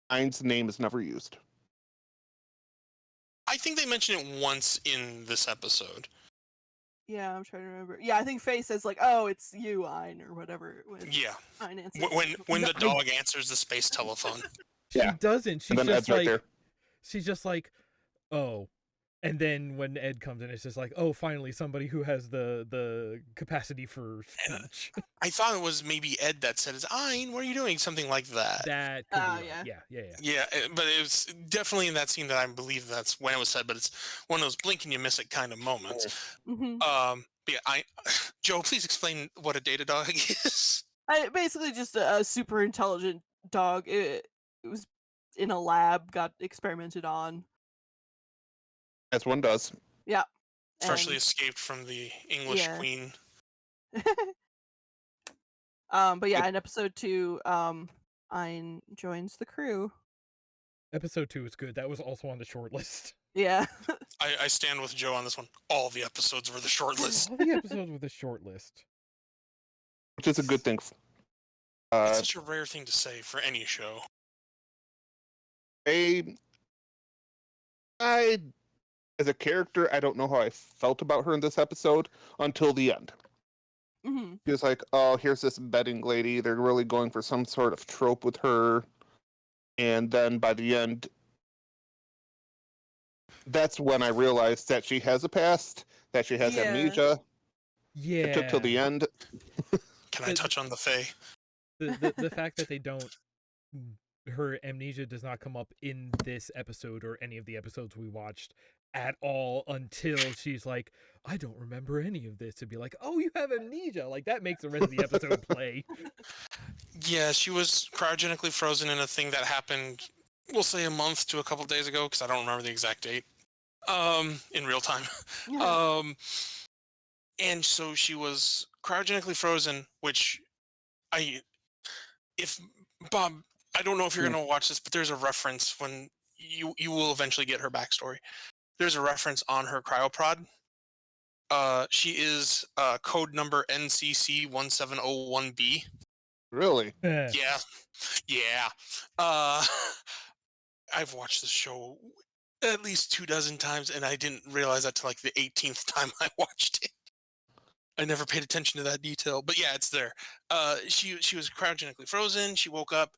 Ein's name is never used. I think they mention it once in this episode. Yeah, I'm trying to remember. Yeah, I think Faye says like, "Oh, it's you, Ein," or whatever. When Yeah. Ein answers. When the dog answers the space telephone. She Yeah. doesn't. She's And then just Ed's right like, there. she's just like, "Oh." And then when Ed comes in, it's just like, "Oh, finally somebody who has the capacity for speech." I thought it was maybe Ed that said, "Is Ein, what are you doing?" Something like that. That could be right. yeah. Yeah. Yeah, but it was definitely in that scene that I believe that's when it was said. But it's one of those blink and you miss it kind of moments. Mhm. But yeah, Joe, please explain what a data dog is. Basically just a super intelligent dog. It was in a lab, got experimented on. As one does. Yeah. Freshly and- escaped from the English Yeah. queen. But yeah, in episode 2, Ein joins the crew. Episode 2 is good. That was also on the short list. Yeah. I stand with Joe on this one. All the episodes were the short list. All the episodes with a short list. Which is a good thing. It's such a rare thing to say for any show. I, as a character, I don't know how I felt about her in this episode until the end. hmm She was like, "Oh, here's this betting lady. They're really going for some sort of trope with her." And then by the end, that's when I realized that she has a past, that she has Yeah. amnesia. Yeah. It took till the end. Can I touch on the Fae? The fact that they don't, her amnesia does not come up in this episode or any of the episodes we watched at all until she's like, "I don't remember any of this," to be like, "Oh, you have amnesia." Like that makes the rest of the episode play. Yeah, she was cryogenically frozen in a thing that happened, we'll say a month to a couple days ago, because I don't remember the exact date. In real time. And so she was cryogenically frozen, which if Bob, I don't know if you're going to watch this, but there's a reference when you will eventually get her backstory. There's a reference on her cryoprod. She is code number NCC 1701B. Really? Yeah. I've watched this show at least 24 times, and I didn't realize that till like the 18th time I watched it. I never paid attention to that detail, but yeah, it's there. She was cryogenically frozen. She woke up,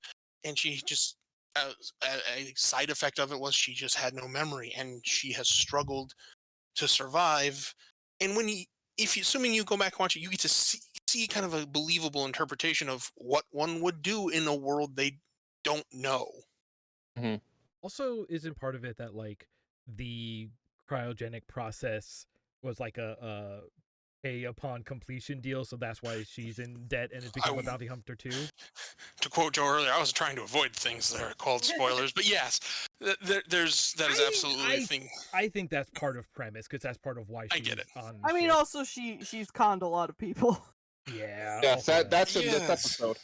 and she just a side effect of it was she just had no memory, and she has struggled to survive. And assuming you go back and watch it, you get to see kind of a believable interpretation of what one would do in a world they don't know. Also, isn't part of it that like the cryogenic process was like a pay upon completion deal, so that's why she's in debt and has become a bounty hunter too? To quote Joe earlier, I was trying to avoid things that are called spoilers, but yes, that is absolutely a thing. I think that's part of premise because that's part of why she's I get it. on. I mean, ship. also she's conned a lot of people. Yeah. Yes, also that's in this Yes. episode.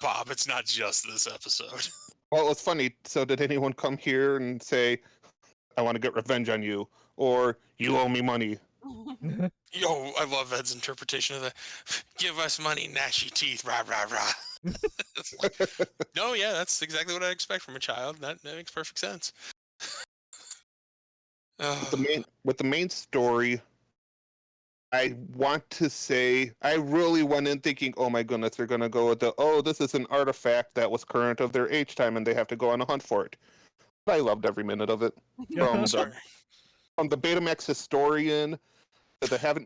Bob, it's not just this episode. Well, it's funny. So, did anyone come here and say, "I want to get revenge on you," or "You owe me money"? Yo, I love Ed's interpretation of that. Give us money, gnashy teeth, rah, rah, rah. No, yeah, that's exactly what I expect from a child. That makes perfect sense. With the main story, I want to say I really went in thinking, "Oh my goodness, they're going to go with this is an artifact that was current of their age time, and they have to go on a hunt for it." But I loved every minute of it. From Sorry. the Betamax historian to the heaven,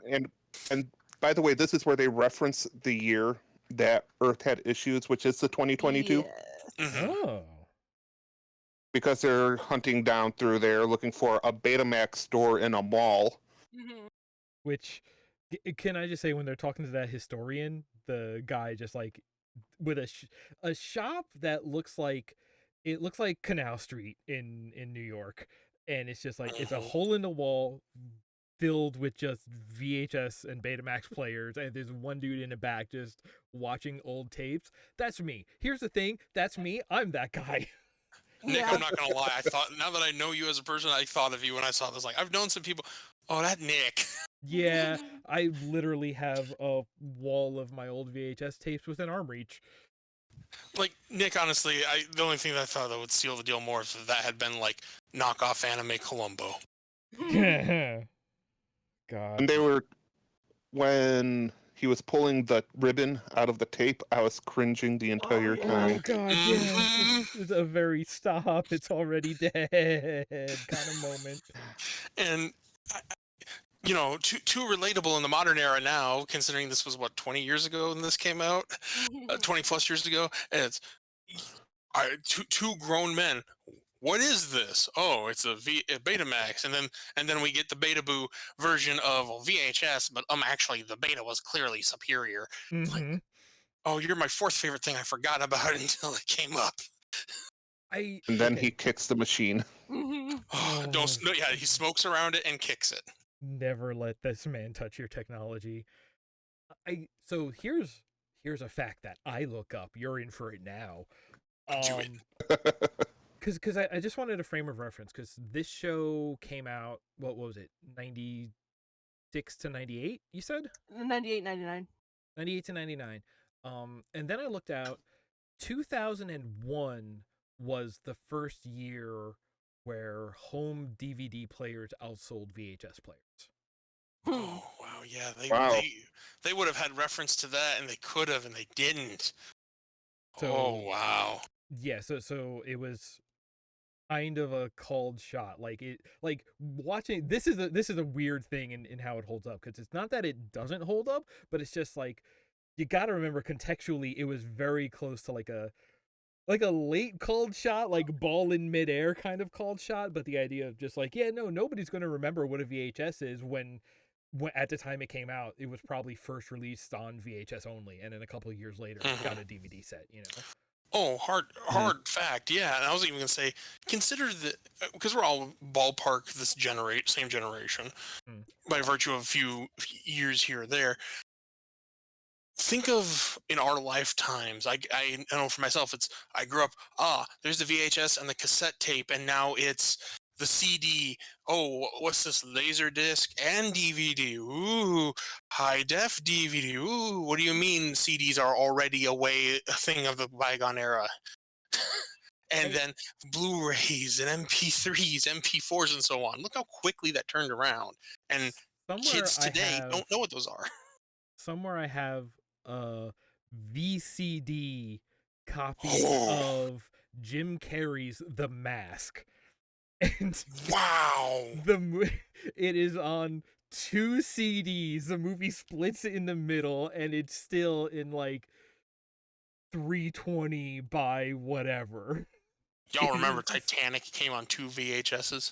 and by the way, this is where they reference the year that Earth had issues, which is the 2022, Yes. Oh. because they're hunting down through there looking for a Betamax store in a mall. Which, can I just say, when they're talking to that historian, the guy just like with a shop that looks like Canal Street in New York, and it's just like it's a hole in the wall filled with just VHS and Betamax players, and there's one dude in the back just watching old tapes. That's me. Here's the thing, that's me. I'm that guy. Nick, Yeah. I'm not gonna lie. I thought, now that I know you as a person, I thought of you when I saw this. Like, I've known some people. Oh, that Nick. Yeah, I literally have a wall of my old VHS tapes within arm reach. Like, Nick, honestly, the only thing that I thought that would seal the deal more if that had been like knockoff anime Columbo. God. And when he was pulling the ribbon out of the tape, I was cringing the entire yeah. Oh time. God, yeah. It's a very stop, it's already dead kind of moment. And you know, too relatable in the modern era now, considering this was what 20 years ago when this came out, 20 plus years ago, and it's two grown men. What is this? Oh, it's a Betamax, and then we get the Beta Boo version of VHS, but actually the Beta was clearly superior. Mm-hmm. Like, oh, you're my fourth favorite thing. I forgot about it until it came up. And then he kicks the machine. Yeah, he smokes around it and kicks it. Never let this man touch your technology. So here's a fact that I look up. You're in for it now. Do it. Because I just wanted a frame of reference, because this show came out, what was it, 96 to 98, you said? 98, 99. 98 to 99. And then I looked out, 2001 was the first year where home DVD players outsold VHS players. Oh wow, yeah, Wow. they would have had reference to that, and they could have, and they didn't. So, oh wow. Yeah, so it was kind of a called shot. Like watching this is a weird thing in how it holds up, because it's not that it doesn't hold up, but it's just like you got to remember contextually it was very close to like a late called shot, like ball in midair kind of called shot, but the idea of just like, yeah, no, nobody's going to remember what a VHS is when at the time it came out, it was probably first released on VHS only, and then a couple of years later it got a DVD set, you know. Oh, hard fact. Yeah, and I was even gonna say, consider that, because we're all ballpark this same generation, by virtue of a few years here or there. Think of in our lifetimes. I know for myself, I grew up. There's the VHS and the cassette tape, and now it's the CD. Oh, what's this? Laserdisc and DVD. Ooh, high def DVD. Ooh, what do you mean CDs are already a thing of the bygone era? And then Blu-rays and MP3s, MP4s, and so on. Look how quickly that turned around. And kids today don't know what those are. Somewhere I have a VCD copy of Jim Carrey's The Mask. And wow, it is on 2 CDs. The movie splits in the middle, and it's still in like 320 by whatever. Y'all remember Titanic came on 2 VHSs?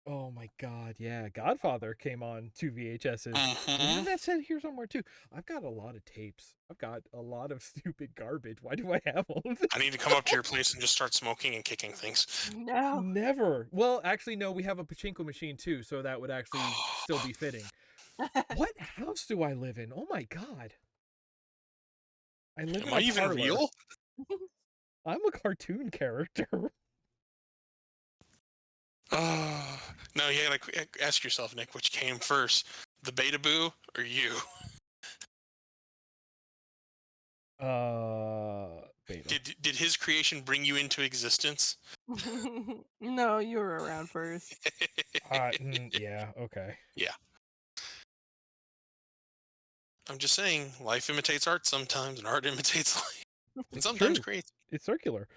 Oh my God, yeah. Godfather came on 2 VHSs. Isn't that said here somewhere too? I've got a lot of tapes. I've got a lot of stupid garbage. Why do I have all of this? I need to come up to your place and just start smoking and kicking things. No. Never. Well, actually, no, we have a pachinko machine too, so that would actually still be fitting. What house do I live in? Oh my God. I live in a even parlor. real? I'm a cartoon character. No, you gotta ask yourself, Nick, which came first, the Beta Boo or you? Beta. Did his creation bring you into existence? No, you were around first. Yeah, okay. Yeah. I'm just saying, life imitates art sometimes, and art imitates life. And It's sometimes true. creates. It's circular.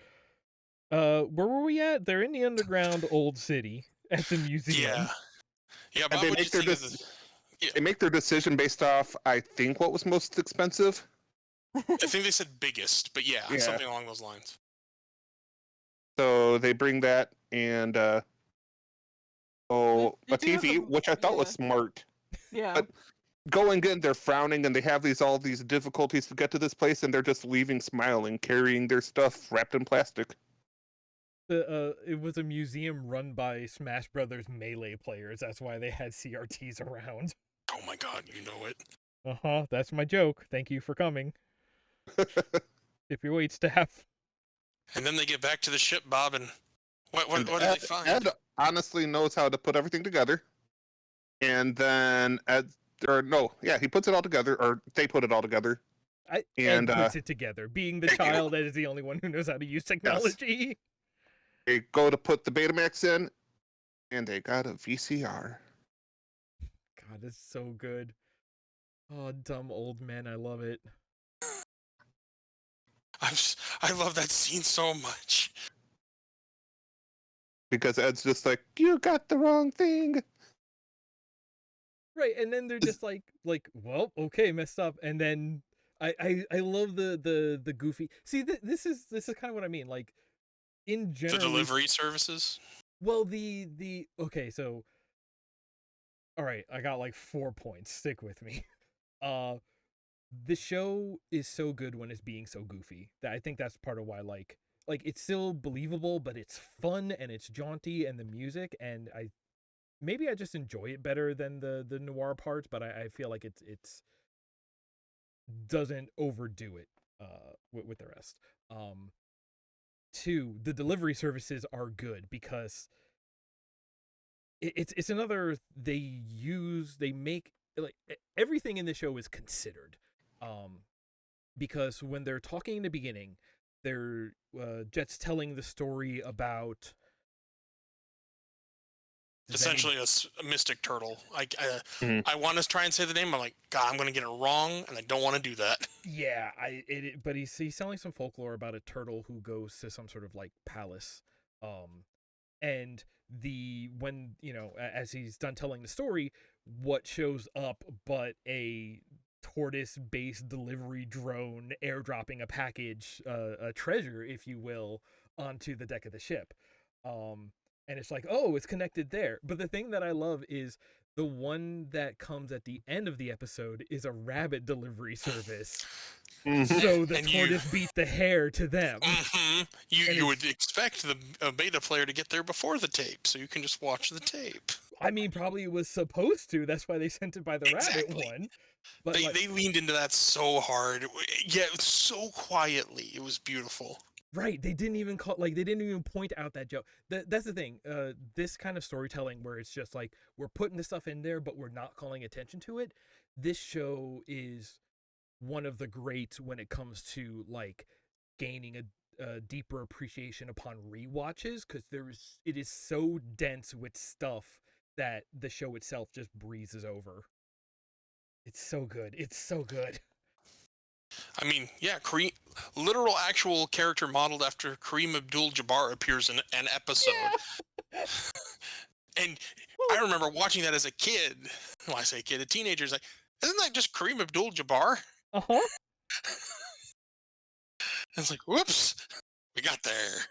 Where were we at? They're in the underground old city at the museum. Yeah, And Bob, what do you think of this? Yeah, they make their decision based off, I think, what was most expensive. I think they said biggest, but yeah, Yeah. something along those lines. So they bring that and a They do have TV, the- which I thought was smart. Yeah. But going in, they're frowning and they have all these difficulties to get to this place, and they're just leaving smiling, carrying their stuff wrapped in plastic. It was a museum run by Smash Brothers Melee players. That's why they had CRTs around. Oh my god, you know it. That's my joke. Thank you for coming. If your wait staff. And then they get back to the ship, Bob, and what And do they find? Ed honestly knows how to put everything together. And then he puts it all together, or they put it all together. Ed puts it together. Being the child, Ed is the only one who knows how to use technology. They go to put the Betamax in, and they got a VCR. God, it's so good. Oh, dumb old men, I love it. I love that scene so much. Because Ed's just like, you got the wrong thing. Right, and then they're just like, well, okay, messed up, and then I love the goofy. See, this is kind of what I mean. Like, in general, the delivery services. Well, okay, so, all right, I got like 4 points. Stick with me. The show is so good when it's being so goofy that I think that's part of why like it's still believable, but it's fun and it's jaunty, and the music, and maybe I just enjoy it better than the noir parts, but I feel like it's doesn't overdo it with the rest. 2, the delivery services are good because it's another, they make like everything in the show is considered, because when they're talking in the beginning, they're Jet's telling the story about essentially a mystic turtle. I want to try and say the name. I'm like, God, I'm going to get it wrong, and I don't want to do that. Yeah, but he's telling some folklore about a turtle who goes to some sort of like palace, and when as he's done telling the story, what shows up but a tortoise-based delivery drone airdropping a package, a treasure, if you will, onto the deck of the ship. And it's like, oh, it's connected there. But the thing that I love is the one that comes at the end of the episode is a rabbit delivery service. So the tortoise beat the hare to them. Mm-hmm. You would expect the beta player to get there before the tape, so you can just watch the tape. I mean, probably it was supposed to. That's why they sent it by the rabbit one. But they leaned into that so hard. Yeah, so quietly. It was beautiful. Right, they didn't even they didn't even point out that joke. That's the thing. This kind of storytelling where it's just like we're putting this stuff in there, but we're not calling attention to it. This show is one of the greats when it comes to like gaining a deeper appreciation upon rewatches, because it is so dense with stuff that the show itself just breezes over. It's so good. It's so good. I mean, yeah, literal actual character modeled after Kareem Abdul-Jabbar appears in an episode. Yeah. And I remember watching that as a kid. When I say kid, a teenager's like, isn't that just Kareem Abdul-Jabbar? Uh-huh. It's like, whoops, we got there.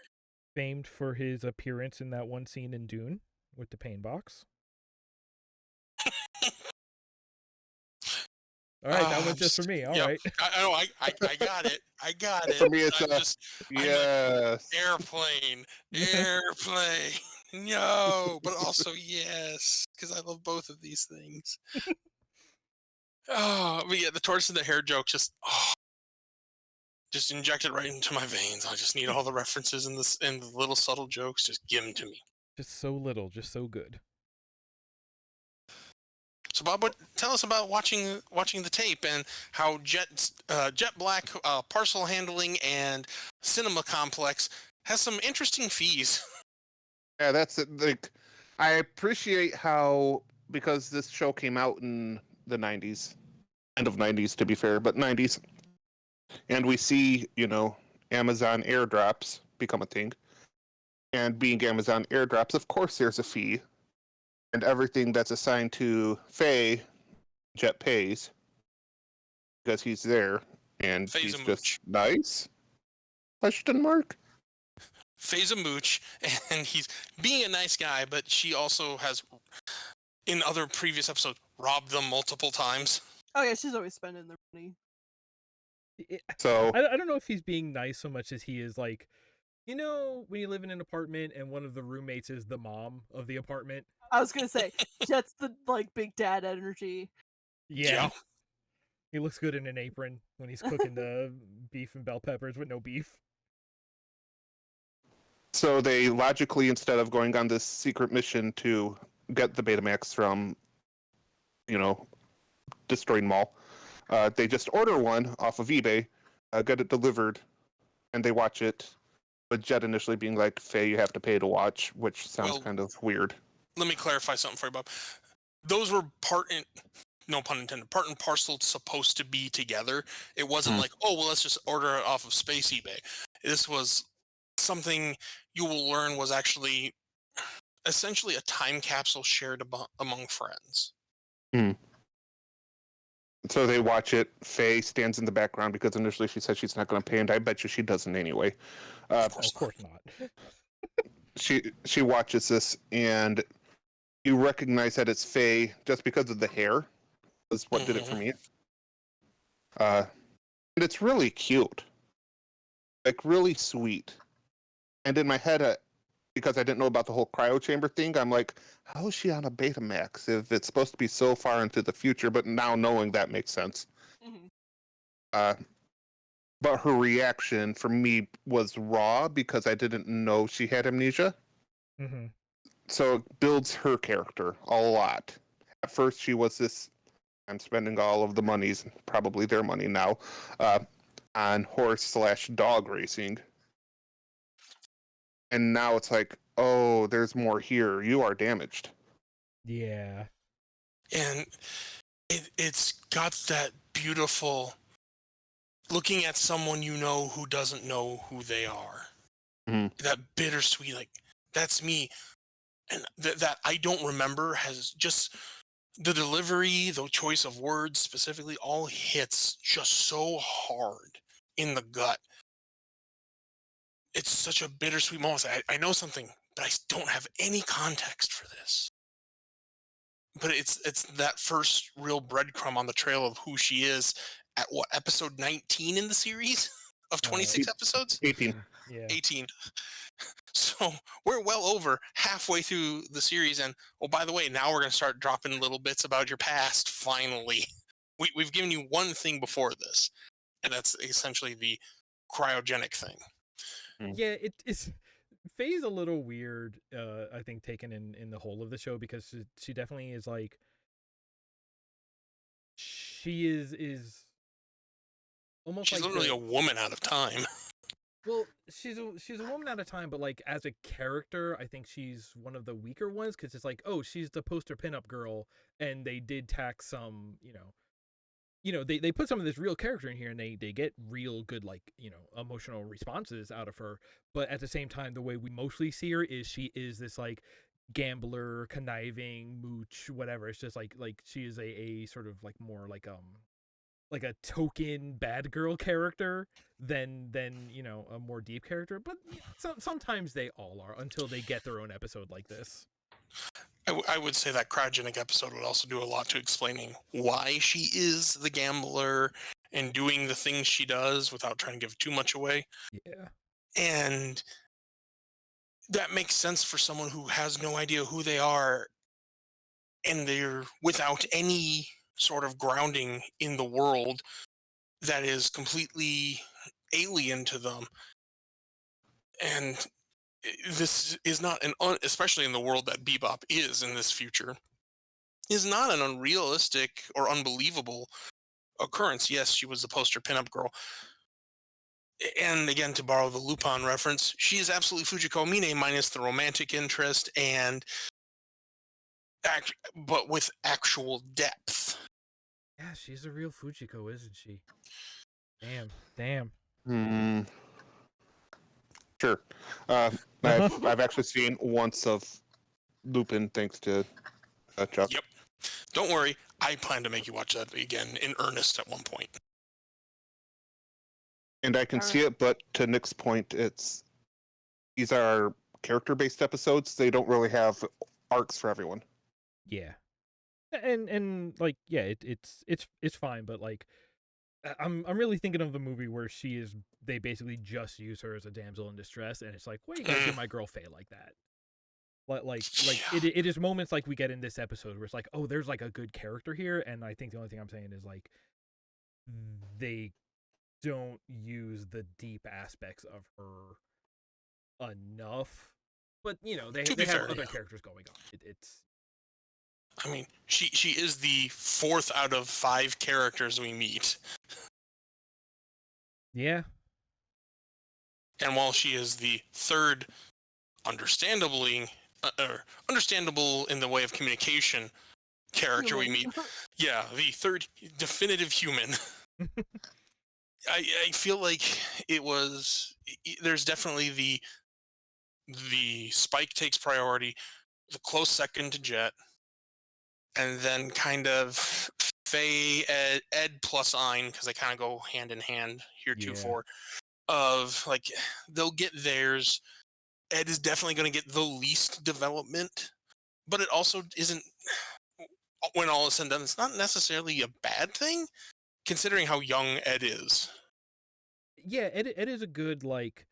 Famed for his appearance in that one scene in Dune with the pain box. All right, that one's just for me. All right. I know. I got it. I got it. For me, it's yes. Airplane. No, but also yes, because I love both of these things. Oh, but yeah, the tortoise and the hare joke just. Oh. Just inject it right into my veins. I just need all the references and the little subtle jokes. Just give them to me. Just so little, just so good. So, Bob, tell us about watching the tape and how Jet Black parcel handling and cinema complex has some interesting fees. Yeah, that's it. Like, I appreciate how, because this show came out in the 90s, end of 90s to be fair, but 90s, and we see, Amazon airdrops become a thing. And being Amazon airdrops, of course, there's a fee, and everything that's assigned to Faye, Jet pays because he's there, and Faye's he's a just mooch. nice. Question mark. Faye's a mooch, and he's being a nice guy, but she also has, in other previous episodes, robbed them multiple times. Oh yeah, she's always spending their money. So I don't know if he's being nice so much as he is like, when you live in an apartment and one of the roommates is the mom of the apartment. I was gonna say, Jet's the big dad energy. Yeah. He looks good in an apron when he's cooking the beef and bell peppers with no beef. So they logically, instead of going on this secret mission to get the Betamax from, destroying Mall, they just order one off of eBay, get it delivered, and they watch it. With Jet initially being like, "Faye, you have to pay to watch," which sounds kind of weird. Let me clarify something for you, Bob. Those were no pun intended, part and parcel supposed to be together. It wasn't like, oh, well, let's just order it off of Space eBay. This was something you will learn was actually essentially a time capsule shared among friends. So they watch it. Faye stands in the background because initially she said she's not going to pay, and I bet you she doesn't anyway. Of course not. She watches this, and you recognize that it's Faye just because of the hair. Is what did it for me. And it's really cute, like really sweet. And in my head, because I didn't know about the whole cryo chamber thing, I'm like, how is she on a Betamax if it's supposed to be so far into the future? But now knowing that makes sense. Mm-hmm. But her reaction for me was raw because I didn't know she had amnesia. Mm-hmm. So it builds her character a lot. At first, she was this, I'm spending all of the monies, probably their money now, on horse/dog racing. And now it's like, oh, there's more here. You are damaged. Yeah. And it's got that beautiful looking at someone who doesn't know who they are. Mm-hmm. That bittersweet, like, that's me. And that I don't remember has just the delivery, the choice of words specifically, all hits just so hard in the gut. It's such a bittersweet moment. I know something, but I don't have any context for this. But it's that first real breadcrumb on the trail of who she is at episode 19 in the series of 26 episodes? 18. Yeah. 18. So we're well over halfway through the series, and by the way, now we're going to start dropping little bits about your past. Finally, we've given you one thing before this, and that's essentially the cryogenic thing. Yeah, it's Faye's a little weird. I think taken in the whole of the show because she definitely is like she is almost She's like literally a woman out of time. Well, she's a woman at a time, but like as a character, I think she's one of the weaker ones because it's like, oh, she's the poster pinup girl, and they did tack some, they put some of this real character in here, and they get real good emotional responses out of her. But at the same time, the way we mostly see her is she is this like gambler, conniving, mooch, whatever. It's just like she is a sort of like more like a token bad girl character than a more deep character, but sometimes they all are until they get their own episode like this. I would say that cryogenic episode would also do a lot to explaining why she is the gambler and doing the things she does without trying to give too much away. Yeah. And that makes sense for someone who has no idea who they are and they're without any sort of grounding in the world that is completely alien to them. And this is not especially in the world that Bebop is in this future, is not an unrealistic or unbelievable occurrence. Yes, she was the poster pinup girl. And again, to borrow the Lupin reference, she is absolutely Fujiko Mine minus the romantic interest but with actual depth. Yeah, she's a real Fujiko, isn't she? Damn. Sure. I've actually seen once of Lupin, thanks to Chuck. Yep. Don't worry, I plan to make you watch that again in earnest at one point. And I can see it, but to Nick's point, these are character-based episodes. They don't really have arcs for everyone. Yeah. And like, yeah, it's fine, but like I'm really thinking of the movie where they basically just use her as a damsel in distress, and it's like, why you gotta give my girl Faye like that? Like it is moments like we get in this episode where it's like, oh, there's like a good character here, and I think the only thing I'm saying is like they don't use the deep aspects of her enough. But they have other characters going on. It's I mean, she is the 4th out of 5 characters we meet. Yeah. And while she is the 3rd understandable in the way of communication character we meet, yeah, the 3rd definitive human. I feel like there's definitely the Spike takes priority, the close second to Jet, and then kind of Faye, Ed plus Ein, because they kind of go hand in hand heretofore. Of like, they'll get theirs. Ed is definitely going to get the least development, but it also isn't. When all is said and done, it's not necessarily a bad thing, considering how young Ed is. Yeah, Ed is a good, like,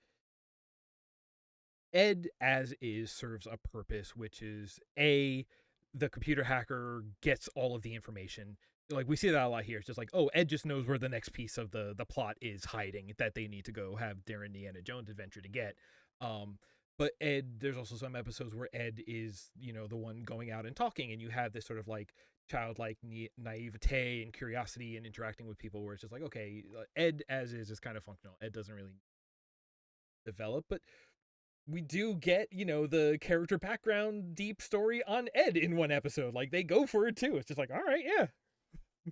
Ed as is serves a purpose, which is the computer hacker gets all of the information. Like, we see that a lot here. It's just like, oh, Ed just knows where the next piece of the plot is hiding that they need to go have their Indiana Jones adventure to get. But Ed, there's also some episodes where Ed is, the one going out and talking, and you have this sort of like childlike naivete and curiosity and interacting with people where it's just like, okay, Ed as is kind of functional. Ed doesn't really develop, but we do get, the character background deep story on Ed in one episode. Like, they go for it too. It's just like, all right, yeah,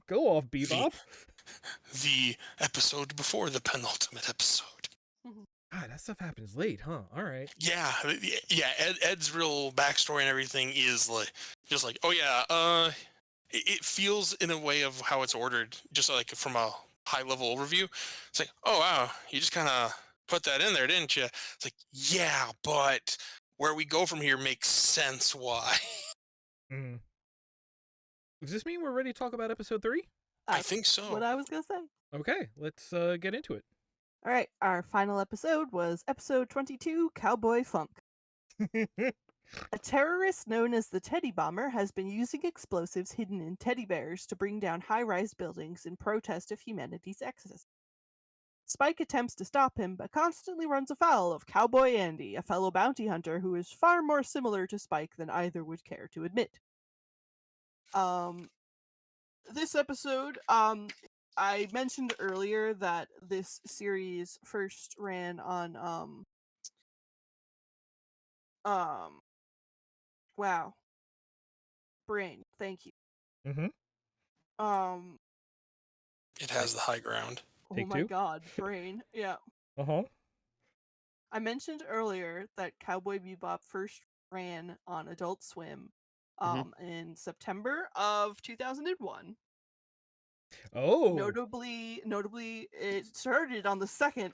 go off, Bebop. The episode before the penultimate episode. God, that stuff happens late, huh? All right. Yeah. Ed's real backstory and everything is like, just like, oh yeah, it feels in a way of how it's ordered, just like from a high level overview. It's like, oh wow, you just kind of put that in there, didn't you? It's like, yeah, but where we go from here makes sense why. Mm. Does this mean we're ready to talk about episode 3? I think so. What I was going to say. Okay, let's get into it. All right, our final episode was episode 22, Cowboy Funk. A terrorist known as the Teddy Bomber has been using explosives hidden in teddy bears to bring down high-rise buildings in protest of humanity's excess. Spike attempts to stop him, but constantly runs afoul of Cowboy Andy, a fellow bounty hunter who is far more similar to Spike than either would care to admit. This episode, I mentioned earlier that this series first ran on wow. Brain, thank you. Mm-hmm. It has the high ground. Take oh my two? god, Brain. Yeah. Uh-huh. I mentioned earlier that Cowboy Bebop first ran on Adult Swim in September of 2001. Oh. Notably, it started on the 2nd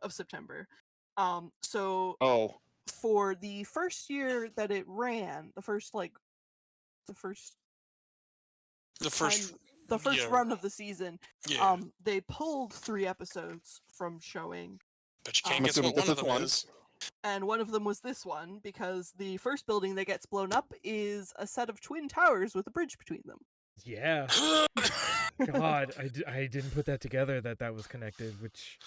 of September. So for the first year that it ran, the first run of the season, they pulled 3 episodes from showing. But you can't guess what one of them is. And one of them was this one, because the first building that gets blown up is a set of twin towers with a bridge between them. Yeah. God, I didn't put that together that was connected, which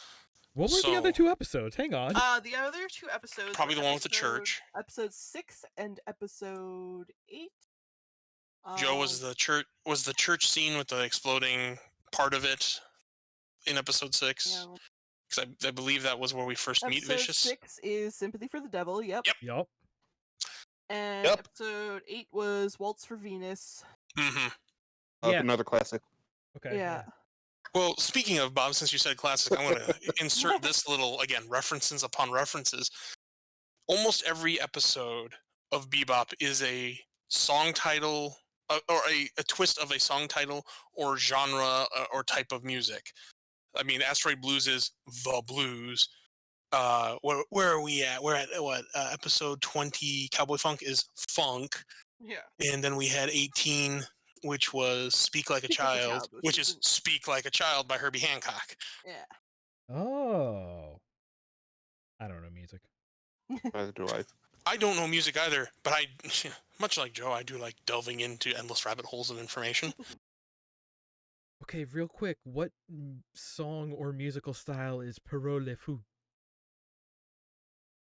What were the other So- 2 episodes? Hang on. The other 2 episodes Probably were the one with the church. Episode 6 and episode 8. Joe, was the church scene with the exploding part of it in episode 6? Yeah. Because I believe that was where we first meet Episode Vicious. 6 is Sympathy for the Devil. Yep. Yup. And Yep. episode 8 was Waltz for Venus. Mm-hmm. Yeah. Another classic. Okay. Yeah. Well, speaking of Bob, since you said classic, I want to insert this little, again, references upon references. Almost every episode of Bebop is a song title or a twist of a song title or genre or type of music. I mean, Asteroid Blues is the blues. Where are we at? We're at what? Episode 20, Cowboy Funk is funk. Yeah. And then we had 18, which was Speak Like a Child, which is Speak Like a Child by Herbie Hancock. Yeah. Oh. I don't know music. Neither do I. I don't know music either, but I, much like Joe, I do like delving into endless rabbit holes of information. Okay, real quick, what song or musical style is Parole le Fou?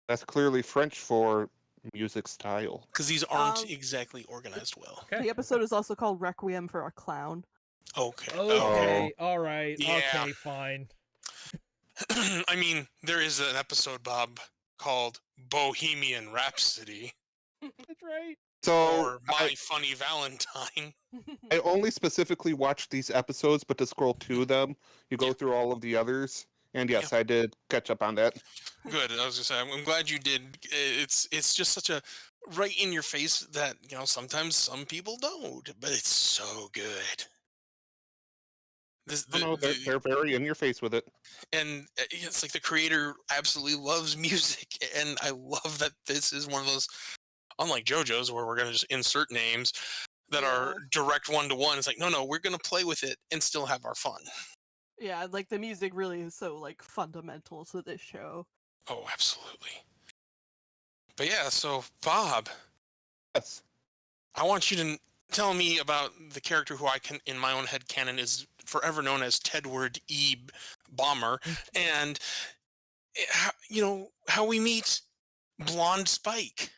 That's clearly French for music style. Because these aren't exactly organized well. Okay. The episode is also called Requiem for a Clown. Okay. Okay. All right. Yeah. Okay, fine. I mean, there is an episode, Bob, called Bohemian Rhapsody That's right. So or My Funny Valentine. I only specifically watched these episodes, but to scroll to them, you go through all of the others. And yes, I did catch up on that. Good. I was gonna say, I'm glad you did. It's just such a right in your face that sometimes some people don't, but it's so good. They're very in your face with it. And it's like the creator absolutely loves music, and I love that this is one of those, unlike JoJo's, where we're gonna just insert names that are direct one-to-one. It's like, no, we're gonna play with it and still have our fun. Yeah, like the music really is so like fundamental to this show. Oh, absolutely. But yeah, so Bob, Yes. I want you to tell me about the character who I can, in my own head canon, is forever known as Tedward E. Bomber, and how we meet Blonde Spike.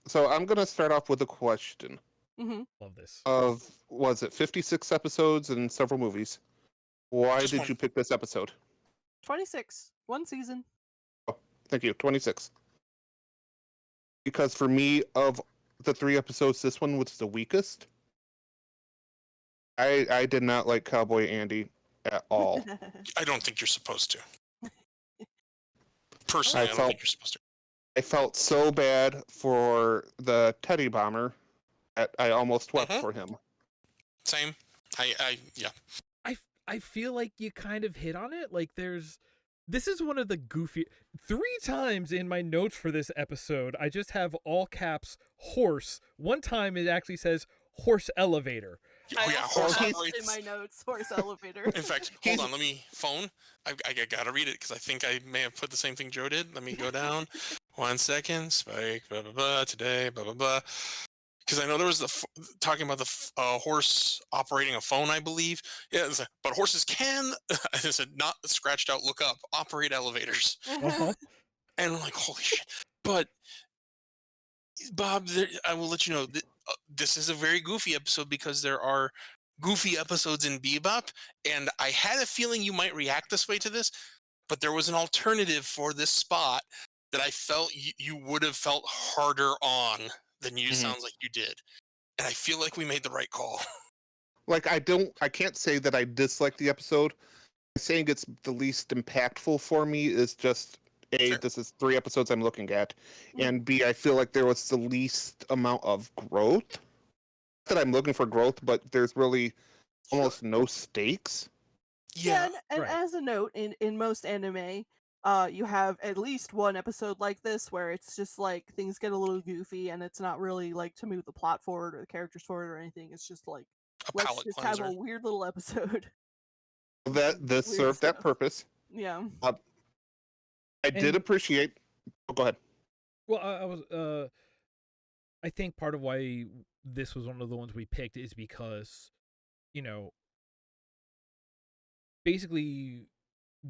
So I'm gonna start off with a question. Mm-hmm. Love this. Was it 56 episodes and several movies? Why Just did one. you pick this episode? 26. One season. Thank you. 26. Because for me, of the 3 episodes, this one was the weakest. I did not like Cowboy Andy at all. I don't think you're supposed to. Personally, I don't think you're supposed to. I felt so bad for the Teddy Bomber that I almost wept for him. Same. Yeah. I feel like you kind of hit on it. Like this is one of the goofy 3 times in my notes for this episode. I just have all caps horse. One time it actually says horse elevator. Oh yeah, horse in operates. my notes, horse elevator. In fact, hold on. Let me phone. I gotta read it because I think I may have put the same thing Joe did. Let me go down. 1 second. Spike. Blah blah blah. Today. Blah blah blah. Because I know there was talking about the horse operating a phone, I believe. Yeah, but horses can. I said not scratched out. Look up. Operate elevators. And I'm like, holy shit. But Bob, I will let you know that this is a very goofy episode because there are goofy episodes in Bebop, and I had a feeling you might react this way to this, but there was an alternative for this spot that I felt you would have felt harder on than you sounds like you did. And I feel like we made the right call. Like I can't say that I dislike the episode. Saying it's the least impactful for me is just A, Fair. this is 3 episodes I'm looking at, and B, I feel like there was the least amount of growth. Not that I'm looking for growth, but there's really almost no stakes. Yeah, and right. as a note, in most anime, you have at least one episode like this where it's just like things get a little goofy and it's not really like to move the plot forward or the characters forward or anything. It's just like A let's palate just cleanser. have a weird little episode. This Weird served that stuff. purpose. Yeah. I did appreciate. Oh, go ahead. Well, I think part of why this was one of the ones we picked is because, basically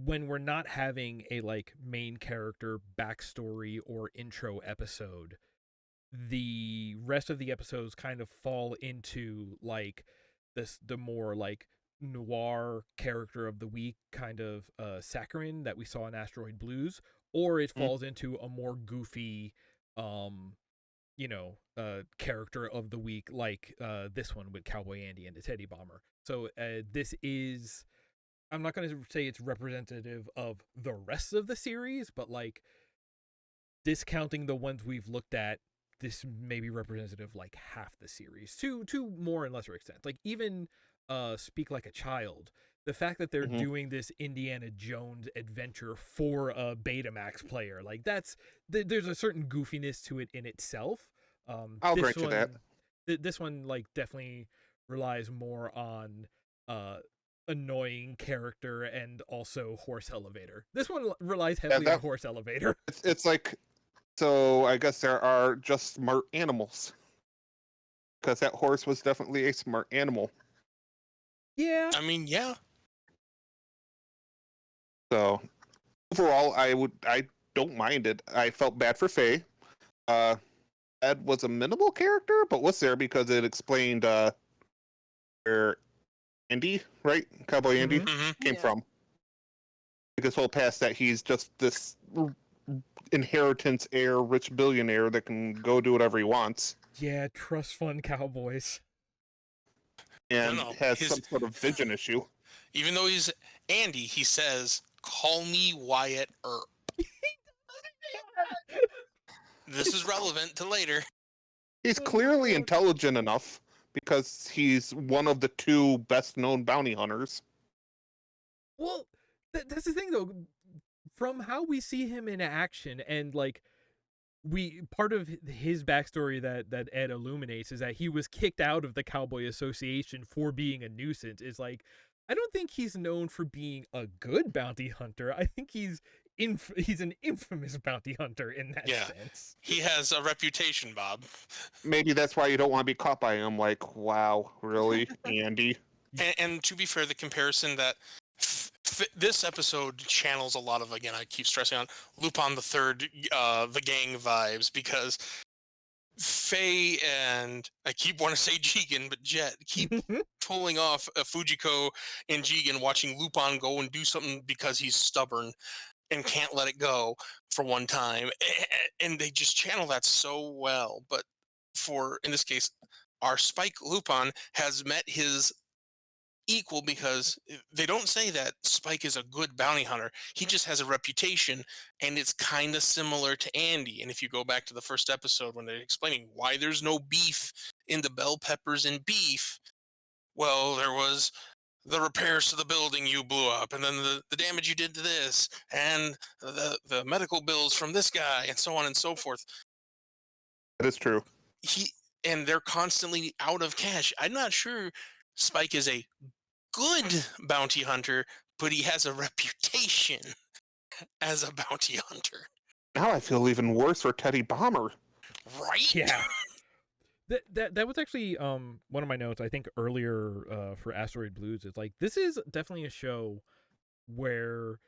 when we're not having a like main character backstory or intro episode, the rest of the episodes kind of fall into like the more like noir character of the week kind of saccharine that we saw in Asteroid Blues, or it falls into a more goofy character of the week like this one with Cowboy Andy and the Teddy Bomber. So this is, I'm not going to say it's representative of the rest of the series, but like discounting the ones we've looked at, this may be representative like half the series to more and lesser extent. Like even Speak Like a Child, the fact that they're doing this Indiana Jones adventure for a Betamax player, like that's there's a certain goofiness to it in itself. I'll grant you that. This one like definitely relies more on annoying character and also horse elevator. This one relies heavily on horse elevator. It's like, so I guess there are just smart animals, because that horse was definitely a smart animal. Yeah. I mean, yeah. So overall, I don't mind it. I felt bad for Faye. Ed was a minimal character, but was there because it explained where Andy, right? Cowboy Andy came from. Like his whole past, that he's just this inheritance heir, rich billionaire that can go do whatever he wants. Yeah, trust fund cowboys. And has some sort of vision issue. Even though he's Andy, he says, "Call me Wyatt Earp." This is relevant to later. He's clearly intelligent enough because he's one of the two best-known bounty hunters. Well, that's the thing, though. From how we see him in action, and like part of his backstory that Ed illuminates is that he was kicked out of the Cowboy Association for being a nuisance. Is like, I don't think he's known for being a good bounty hunter. I think he's an infamous bounty hunter in that sense. He has a reputation, Bob. Maybe that's why you don't want to be caught by him. Like, wow, really, Andy? And to be fair, the comparison that this episode channels a lot of, again, I keep stressing on Lupin the Third, the gang vibes, because Faye and I keep wanting to say Jigen, but Jet keep pulling off Fujiko and Jigen, watching Lupin go and do something because he's stubborn and can't let it go for one time, and they just channel that so well. But in this case, our Spike Lupin has met his equal, because they don't say that Spike is a good bounty hunter. He just has a reputation, and it's kind of similar to Andy. And if you go back to the first episode when they're explaining why there's no beef in the bell peppers and beef, well, there was the repairs to the building you blew up, and then the damage you did to this, and the medical bills from this guy, and so on and so forth. That is true. And they're constantly out of cash. I'm not sure Spike is a good bounty hunter, but he has a reputation as a bounty hunter. Now I feel even worse for Teddy Bomber. Right? Yeah. That was actually one of my notes, I think, earlier for Asteroid Blues. Is like, this is definitely a show where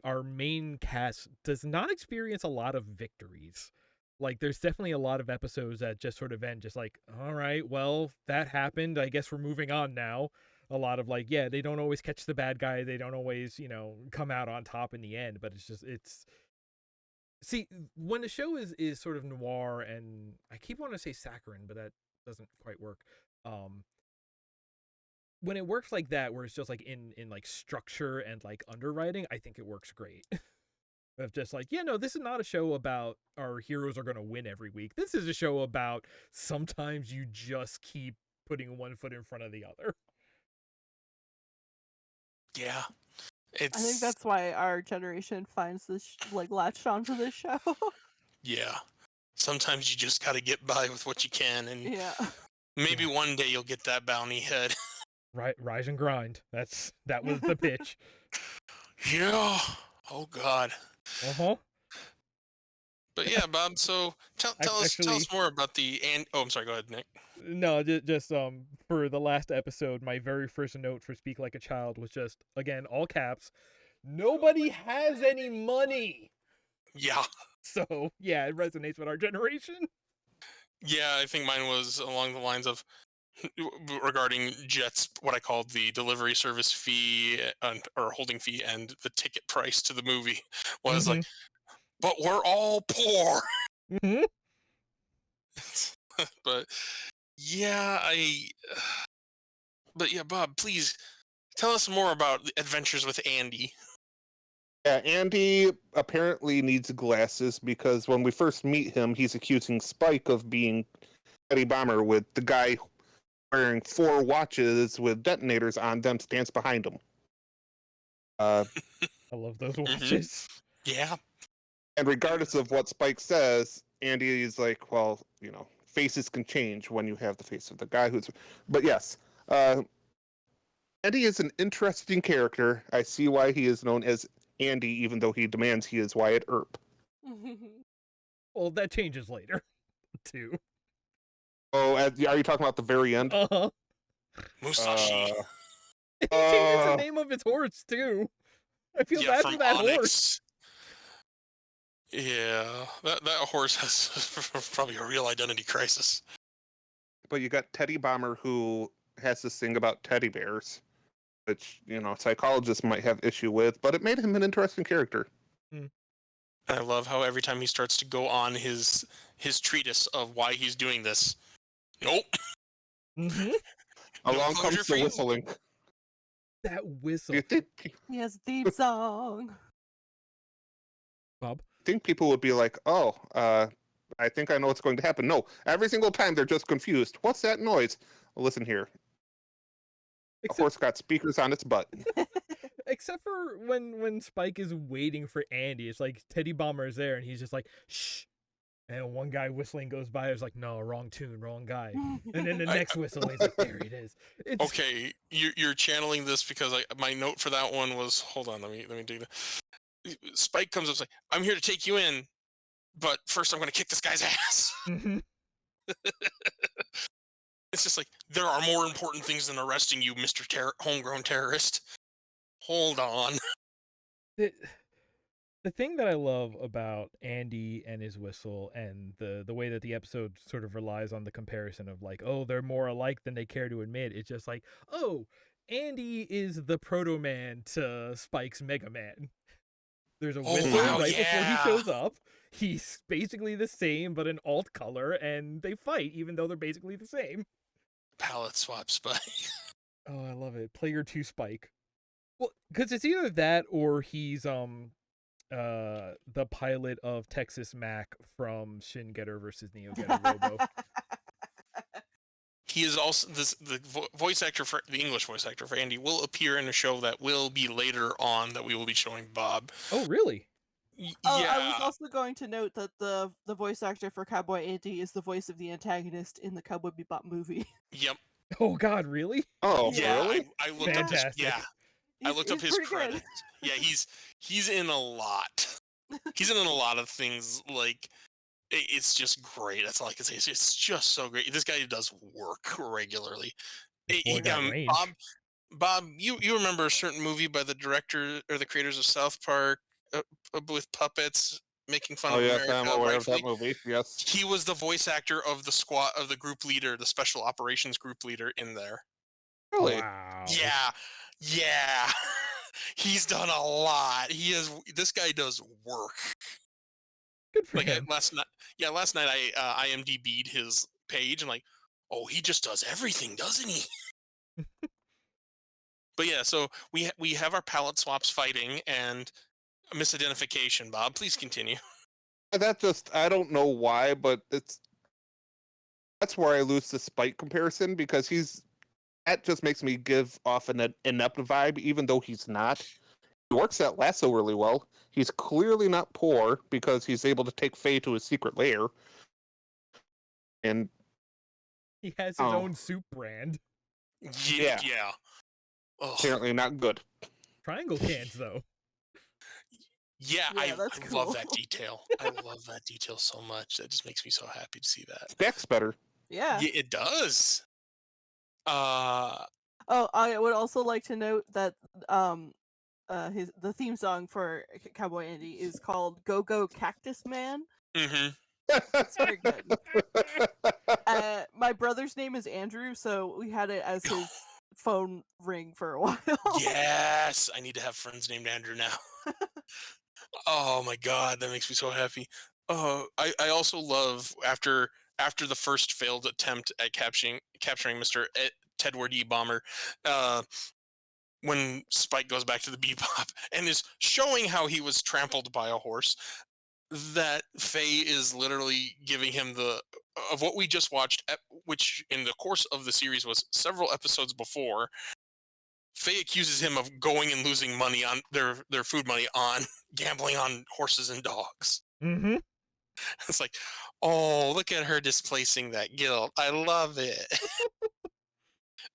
our main cast does not experience a lot of victories. Like, there's definitely a lot of episodes that just sort of end just like, all right, well, that happened, I guess we're moving on now. A lot of like, yeah, they don't always catch the bad guy, they don't always, come out on top in the end, but it's see, when the show is sort of noir, and I keep wanting to say saccharine, but that doesn't quite work. When it works like that, where it's just like in like structure and like underwriting, I think it works great. Of just like, yeah, no, this is not a show about our heroes are going to win every week. This is a show about sometimes you just keep putting one foot in front of the other. Yeah. I think that's why our generation finds this latched onto this show. Yeah. Sometimes you just got to get by with what you can, and maybe one day you'll get that bounty head. Right, rise and grind. That was the pitch. Yeah. Oh God. Uh-huh. But yeah, Bob. So tell us more about I'm sorry. Go ahead, Nick. No, just for the last episode, my very first note for Speak Like a Child was just, again, all caps, nobody has any money. Yeah. So yeah, it resonates with our generation. Yeah, I think mine was along the lines of regarding Jet's, what I called the delivery service fee or holding fee and the ticket price to the movie was like, but we're all poor. Mm-hmm. But yeah, but yeah, Bob, please tell us more about the adventures with Andy. Yeah, Andy apparently needs glasses because when we first meet him, he's accusing Spike of being Teddy Bomber with the guy wearing 4 watches with detonators on them stands behind him. I love those watches. Yeah. And regardless of what Spike says, Andy is like, well, faces can change when you have the face of the guy who's. But yes, Andy is an interesting character. I see why he is known as Andy, even though he demands he is Wyatt Earp. Well, that changes later, too. Oh, are you talking about the very end? Uh-huh. Musashi. He changes the name of his horse, too. I feel bad for that horse. Yeah, that horse has probably a real identity crisis. But you got Teddy Bomber, who has this thing about teddy bears, which, psychologists might have issue with, but it made him an interesting character. I love how every time he starts to go on his treatise of why he's doing this, nope. Mm-hmm. Along comes the whistling. That whistle. You think He has a theme song. Bob? I think people would be like, oh, I think I know what's going to happen. No, every single time they're just confused. What's that noise? Well, listen here. A horse got speakers on its butt. Except for when Spike is waiting for Andy. It's like Teddy Bomber is there and he's just like, shh. And one guy whistling goes by. It's like, no, wrong tune, wrong guy. And then the next whistle, he's like, there it is. Okay, you're channeling this because my note for that one was, hold on, let me do that. Spike comes up and like, I'm here to take you in, but first I'm going to kick this guy's ass. It's just like, there are more important things than arresting you, Mr. Homegrown Terrorist. Hold on. The thing that I love about Andy and his whistle and the way that the episode sort of relies on the comparison of like, oh, they're more alike than they care to admit. It's just like, oh, Andy is the Proto Man to Spike's Mega Man. There's a whistle before he shows up. He's basically the same, but an alt color, and they fight, even though they're basically the same. Palette swap Spike. Oh, I love it. Player 2 Spike. Well, because it's either that or he's the pilot of Texas Mac from Shin Getter versus Neo Getter Robo. He is also the voice actor for the English voice actor for Andy will appear in a show that will be later on that we will be showing Bob. Oh, really? Yeah. I was also going to note that the voice actor for Cowboy Andy is the voice of the antagonist in the Cowboy Bebop movie. Yep. Oh God, really? Oh, yeah. really? I looked up his I looked up his credits. Good. Yeah, he's in a lot. He's in a lot of things. Like it's just great. That's all I can say. It's just so great. This guy does work regularly. Bob, you remember a certain movie by the director or the creators of South Park with puppets making fun of America? I'm aware of that movie. Yes, he was the voice actor of the group leader, the special operations group leader in there. Really? Wow. Yeah. He's done a lot. This guy does work. Good for him. Last night I IMDb'd his page and oh, he just does everything, doesn't he? But yeah, so we have our palette swaps fighting and misidentification. Bob, please continue. I don't know why, but that's where I lose the Spike comparison because that just makes me give off an inept vibe, even though he's not. He works that lasso really well. He's clearly not poor because he's able to take Faye to his secret lair. And he has his own soup brand. Yeah. Apparently not good. Triangle cans, though. Yeah, I cool. love that detail. I love that detail so much. That just makes me so happy to see that. Stacks better. Yeah. It does. I would also like to note that the theme song for Cowboy Andy is called "Go Go Cactus Man." Mm-hmm. It's very good. My brother's name is Andrew, so we had it as his phone ring for a while. Yes, I need to have friends named Andrew now. Oh my god, that makes me so happy. Oh, I also love after the first failed attempt at capturing Mr. Tedward E. Bomber, uh, when Spike goes back to the Bebop and is showing how he was trampled by a horse, that Faye is literally giving him the of what we just watched, which in the course of the series was several episodes before. Faye accuses him of going and losing money on their food money on gambling on horses and dogs. Mm-hmm. It's like, oh, look at her displacing that guilt. I love it.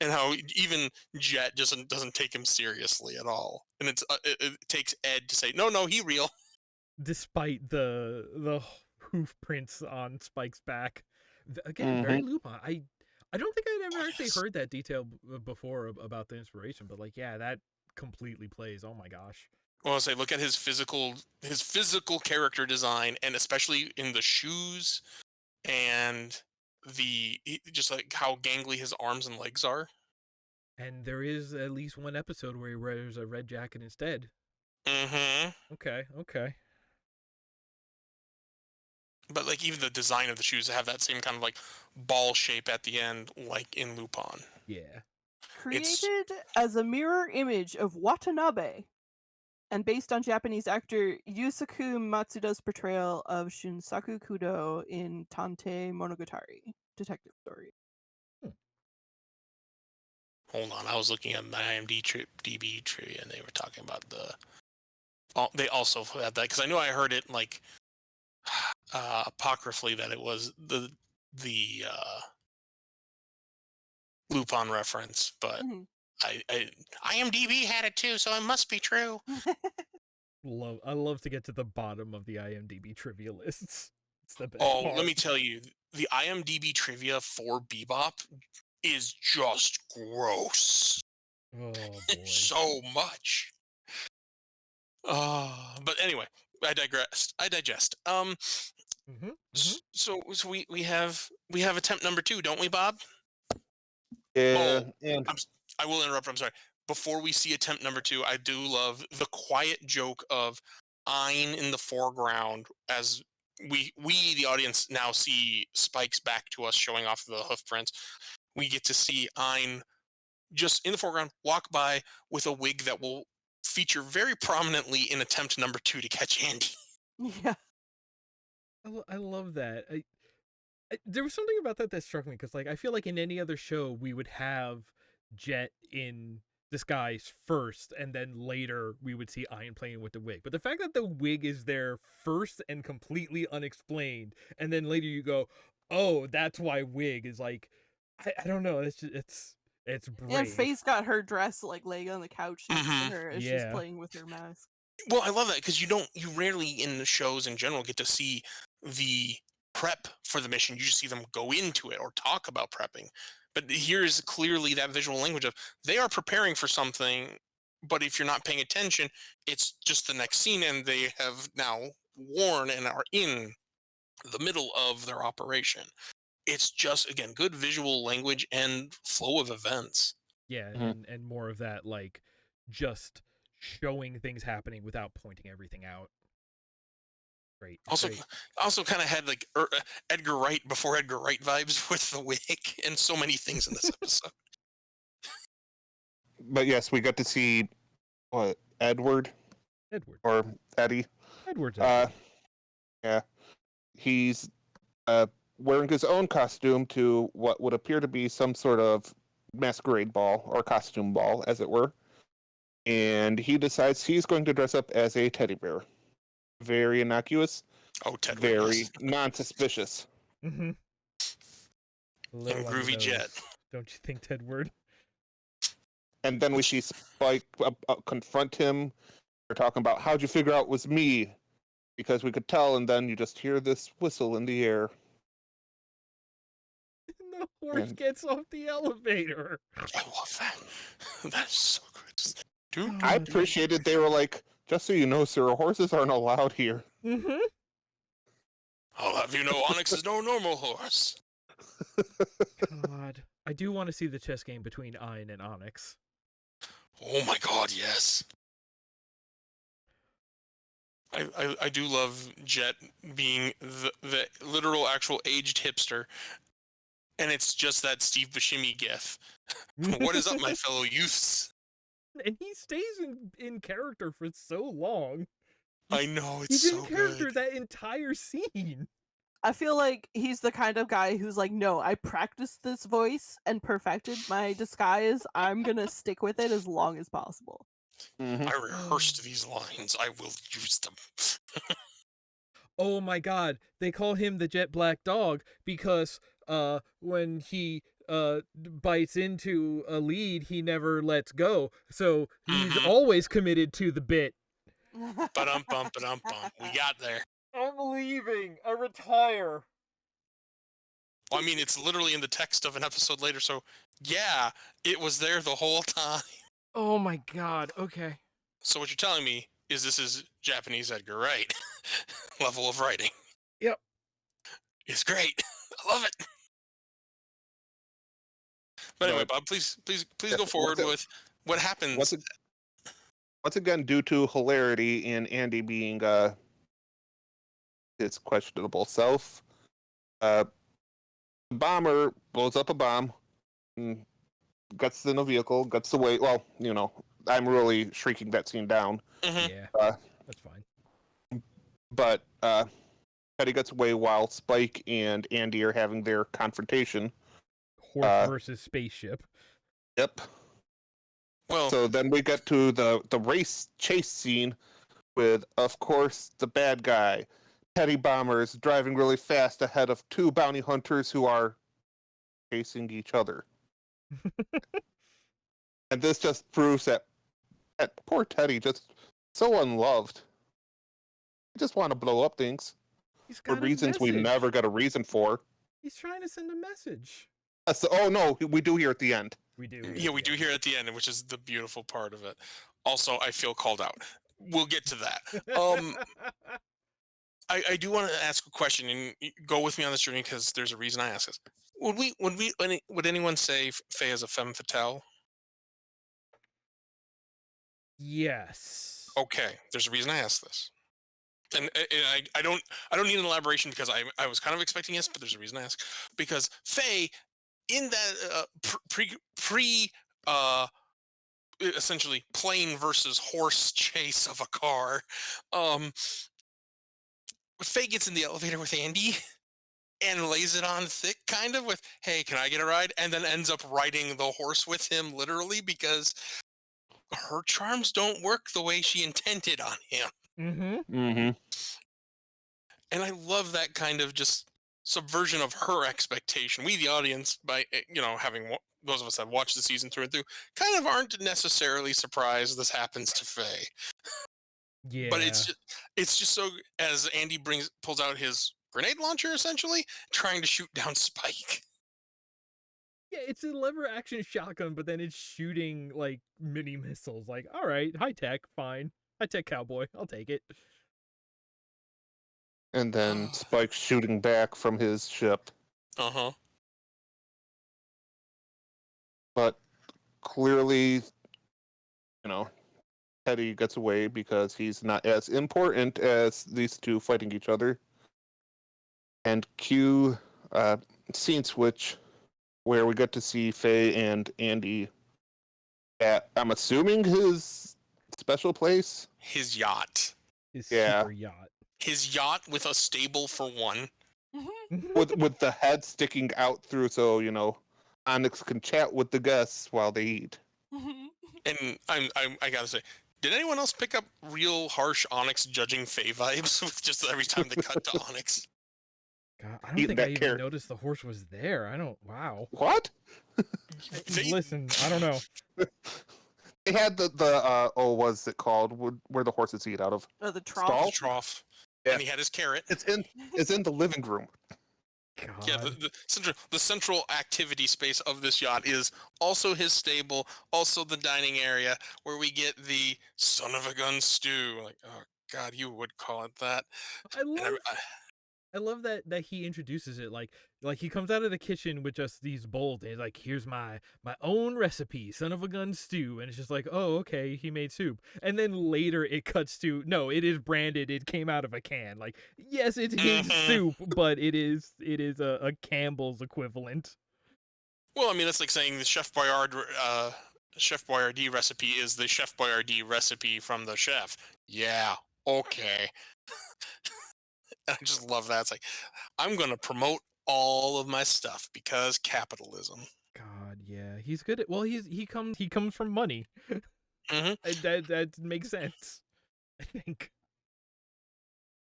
And how even Jet doesn't take him seriously at all. And it takes Ed to say, no, he real. Despite the hoof prints on Spike's back, again, very Lupin. I don't think I'd ever actually heard that detail before about the inspiration, but like, yeah, that completely plays. Oh my gosh. Well, I'll say, look at his physical character design, and especially in the shoes and just like how gangly his arms and legs are. And there is at least one episode where he wears a red jacket instead. Mm-hmm. Okay. But like even the design of the shoes have that same kind of like ball shape at the end, like in Lupin. Yeah. Created as a mirror image of Watanabe, and based on Japanese actor Yusaku Matsuda's portrayal of Shunsaku Kudo in Tante Monogatari detective story. Hold on, I was looking at my IMDb trivia, and they were talking about they also had that, because I knew I heard it like apocryphally that it was the Lupin reference, but IMDb had it too, so it must be true. I love to get to the bottom of the IMDb trivia lists. It's the best Oh, part. let me tell you, the IMDb trivia for Bebop is just gross. Oh boy. So much. But anyway, I digest. So we have attempt number 2, don't we, Bob? Yeah, and I will interrupt. I'm sorry. Before we see attempt number 2, I do love the quiet joke of Ein in the foreground as we the audience now see Spike's back to us showing off the hoof prints. We get to see Ein just in the foreground walk by with a wig that will feature very prominently in attempt number 2 to catch Andy. Yeah. I love that. There was something about that struck me, because like I feel like in any other show we would have Jet in disguise first, and then later we would see Ian playing with the wig. But the fact that the wig is there first and completely unexplained, and then later you go, oh, that's why wig is like, I don't know. It's just, it's brave. And Faye's got her dress like laying on the couch next to her as she's playing with her mask. Well, I love that, because you rarely in the shows in general get to see the prep for the mission. You just see them go into it or talk about prepping. But here's clearly that visual language of they are preparing for something, but if you're not paying attention, it's just the next scene, and they have now worn and are in the middle of their operation. It's just, again, good visual language and flow of events. Yeah, and more of that, like, just showing things happening without pointing everything out. Great. Also kind of had like Edgar Wright before Edgar Wright vibes with the wig and so many things in this episode. But yes, we got to see Edward or Eddie. Edward's yeah, he's wearing his own costume to what would appear to be some sort of masquerade ball or costume ball, as it were. And he decides he's going to dress up as a teddy bear. Very innocuous. Oh, Ted. Very non-suspicious. Mm-hmm. And groovy Jet. Don't you think, Tedward? And then we see Spike confront him. They're talking about, how'd you figure out it was me? Because we could tell, and then you just hear this whistle in the air. The horse gets off the elevator. I love that. That's so good. Dude, I God. appreciated they were like, just so you know, sir, horses aren't allowed here. Mm-hmm. I'll have you know Onyx is no normal horse. God. I do want to see the chess game between Ein and Onyx. Oh my god, yes. I do love Jet being the literal actual aged hipster. And it's just that Steve Buscemi gif. What is up, my fellow youths? And he stays in character for so long. I know, it's He's so in character good. that entire scene. I feel like he's the kind of guy who's like, no, I practiced this voice and perfected my disguise. I'm gonna stick with it as long as possible. Mhm. I rehearsed these lines. I will use them. Oh my god, they call him the Jet Black Dog because when he bites into a lead, he never lets go. So he's Mhm. always committed to the bit. Ba-dum bum ba-dum bum. We got there. I'm leaving. I retire. Well, I mean, it's literally in the text of an episode later, so yeah, it was there the whole time. Oh my god. Okay. So what you're telling me is this is Japanese Edgar Wright level of writing. Yep. It's great. I love it. But anyway, But- Bob, please Yeah, go forward with what happens. Once again, due to hilarity and Andy being his questionable self, the bomber blows up a bomb, and gets in a vehicle, gets away. Well, you know, I'm really shrinking that scene down. Mhm. Yeah. Uh, That's fine. But Teddy gets away while Spike and Andy are having their confrontation. Horse versus spaceship. Yep. Well, So then we get to the race chase scene with, of course, the bad guy, Teddy Bombers, driving really fast ahead of two bounty hunters who are chasing each other. And this just proves that poor Teddy just so unloved. He just want to blow up things He's for got a reasons we message. never got a reason for. He's trying to send a message. Oh no, we do here at the end. We do. yeah, we do here at the end, which is the beautiful part of it. Also, I feel called out. We'll get to that. I do want to ask a question, and go with me on this journey because there's a reason I ask this. Would anyone say Faye is a femme fatale? Yes. Okay, there's a reason I ask this, and I don't need an elaboration because I was kind of expecting yes, but there's a reason I ask because Faye in that essentially plane versus horse chase of a car, Faye gets in the elevator with Andy and lays it on thick, kind of with, hey, can I get a ride? And then ends up riding the horse with him, literally, because her charms don't work the way she intended on him. Mm-hmm. Mm-hmm. And I love that kind of just subversion of her expectation. We, the audience, by, having those of us that watch the season through and through, kind of aren't necessarily surprised this happens to Faye. Yeah. But it's just so, as Andy pulls out his grenade launcher, essentially trying to shoot down Spike. Yeah, it's a lever action shotgun, but then it's shooting like mini missiles. Like, all right, high tech, fine. High tech cowboy, I'll take it. And then Spike shooting back from his ship. Uh-huh. But clearly, Teddy gets away because he's not as important as these two fighting each other. And cue scene switch where we get to see Faye and Andy at, I'm assuming, his special place. His yacht. His Yeah. super yacht. His yacht with a stable for one. with the head sticking out through, so Onyx can chat with the guests while they eat. And I gotta say, did anyone else pick up real harsh Onyx judging Faye vibes with just every time they cut to Onyx? God, I don't Eating think that I even carrot. noticed the horse was there. I don't. Wow. What? Listen, I don't know. They had the what's it called? Where the horses eat out of? Oh, the Stall? trough. Trough. Yeah. And he had his carrot. It's in the living room. God. Yeah, the central activity space of this yacht is also his stable, also the dining area where we get the son of a gun stew. Like, oh God, you would call it that. I And love I love that he introduces it like he comes out of the kitchen with just these bowls and he's like, here's my own recipe, son of a gun stew, and it's just like, oh, okay, he made soup. And then later it cuts to, no, it is branded, it came out of a can. Like, yes, it's his soup, but it is a Campbell's equivalent. Well, I mean, that's like saying the Chef Boyardee recipe is the Chef Boyardee recipe from the chef. Yeah, okay. I just love that. It's like, I'm going to promote all of my stuff because capitalism. God, yeah, he's good at. Well, he comes from money. Mm-hmm. That makes sense, I think.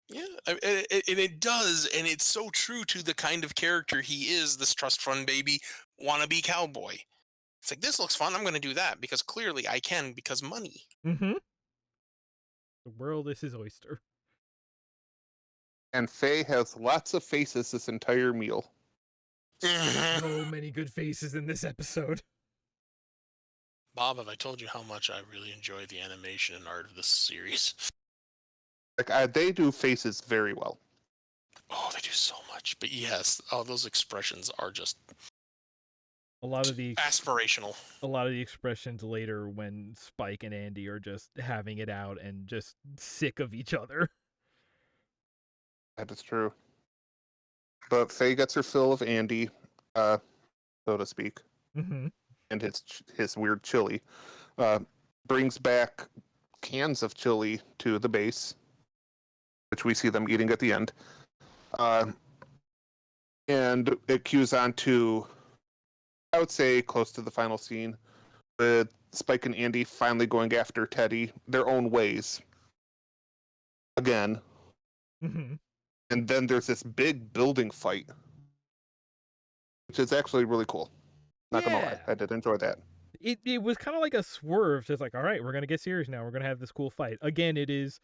Yeah, it does, and it's so true to the kind of character he is. This trust fund baby wannabe cowboy. It's like, this looks fun. I'm going to do that because clearly I can because money. Mm-hmm. The world is his oyster. And Faye has lots of faces this entire meal. So many good faces in this episode. Bob, have I told you how much I really enjoy the animation and art of this series? Like they do faces very well. Oh, they do so much. But yes, those expressions are just A lot of the aspirational. A lot of the expressions later when Spike and Andy are just having it out and just sick of each other. That is true. But Faye gets her fill of Andy, so to speak, Mm-hmm. and his weird chili. Brings back cans of chili to the base, which we see them eating at the end. And it cues on to, I would say, close to the final scene, with Spike and Andy finally going after Teddy their own ways. Again. Mm-hmm. And then there's this big building fight, which is actually really cool. Not gonna lie, I did enjoy that. It was kind of like a swerve. Just like, all right, we're gonna get serious now. We're gonna have this cool fight. Again, it is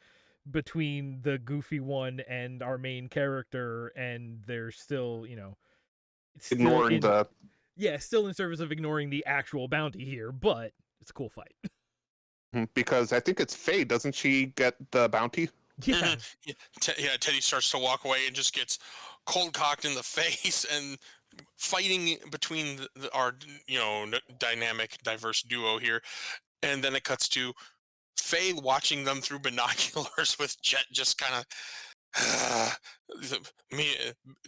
between the goofy one and our main character, and they're still, Ignoring still in service of ignoring the actual bounty here, but it's a cool fight. Because I think it's Faye, doesn't she get the bounty? Yeah. Yeah, Teddy starts to walk away and just gets cold cocked in the face and fighting between our dynamic, diverse duo here. And then it cuts to Faye watching them through binoculars with Jet just kind of me,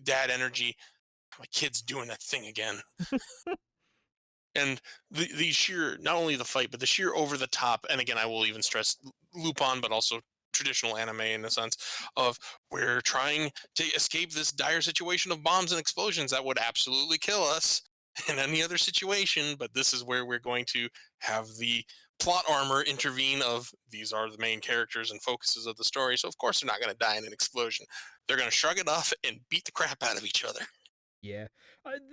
dad energy. My kid's doing that thing again. And the sheer, not only the fight, but the sheer over the top, and again, I will even stress Lupin, but also traditional anime in the sense of we're trying to escape this dire situation of bombs and explosions that would absolutely kill us in any other situation, but this is where we're going to have the plot armor intervene of these are the main characters and focuses of the story, so of course they're not going to die in an explosion. They're going to shrug it off and beat the crap out of each other. Yeah,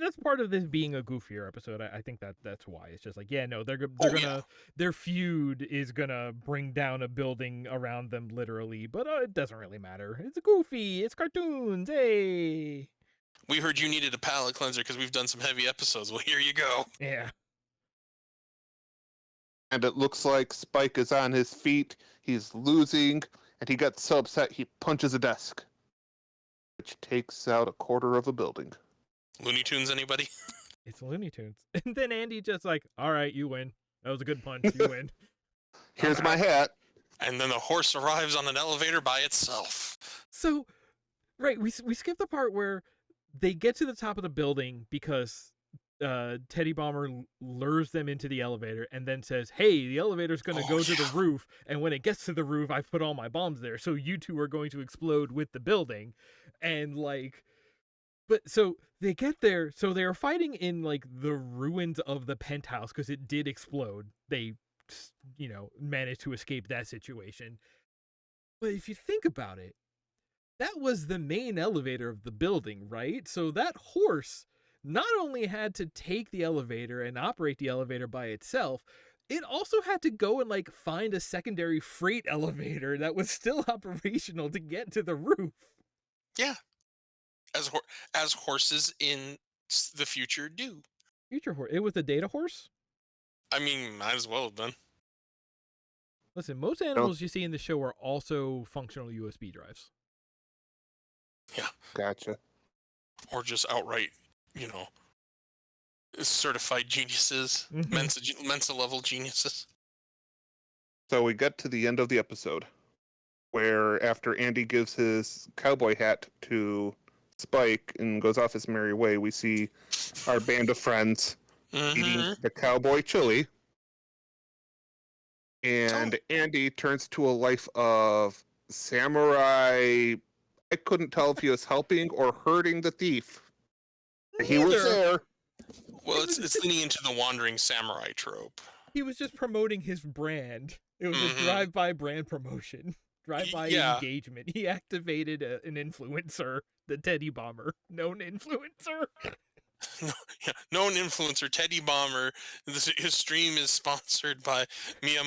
that's part of this being a goofier episode. I think that's why it's just like, yeah, no, they're Oh, gonna yeah. their feud is gonna bring down a building around them literally, but it doesn't really matter. It's goofy. It's cartoons. Hey. We heard you needed a palate cleanser because we've done some heavy episodes. Well, here you go. Yeah. And it looks like Spike is on his feet. He's losing, and he gets so upset he punches a desk, which takes out a quarter of a building. Looney Tunes, anybody? It's Looney Tunes. And then Andy just like, all right, you win. That was a good punch. You win. Here's my hat. And then the horse arrives on an elevator by itself. So, right, we skipped the part where they get to the top of the building because Teddy Bomber lures them into the elevator and then says, hey, the elevator's going to go to the roof, and when it gets to the roof, I've put all my bombs there, so you two are going to explode with the building. And like, but so they get there, so they are fighting in like the ruins of the penthouse because it did explode. They, managed to escape that situation. But if you think about it, that was the main elevator of the building, right? So that horse not only had to take the elevator and operate the elevator by itself, it also had to go and like find a secondary freight elevator that was still operational to get to the roof. Yeah. as horses in the future do. Future horse. It was the data horse. I mean, might as well have been. Listen, most animals you see in the show are also functional USB drives. Yeah. Gotcha. Or just outright, certified geniuses, Mensa level geniuses. So we get to the end of the episode, where after Andy gives his cowboy hat to Spike and goes off his merry way, we see our band of friends eating the cowboy chili. And Andy turns to a life of samurai. I couldn't tell if he was helping or hurting the thief. He was there. Well, it's leaning into the wandering samurai trope. He was just promoting his brand. It was a drive-by brand promotion. Drive-by engagement. He activated an influencer, the Teddy Bomber. Known influencer. Known influencer Teddy Bomber. His stream is sponsored by Andy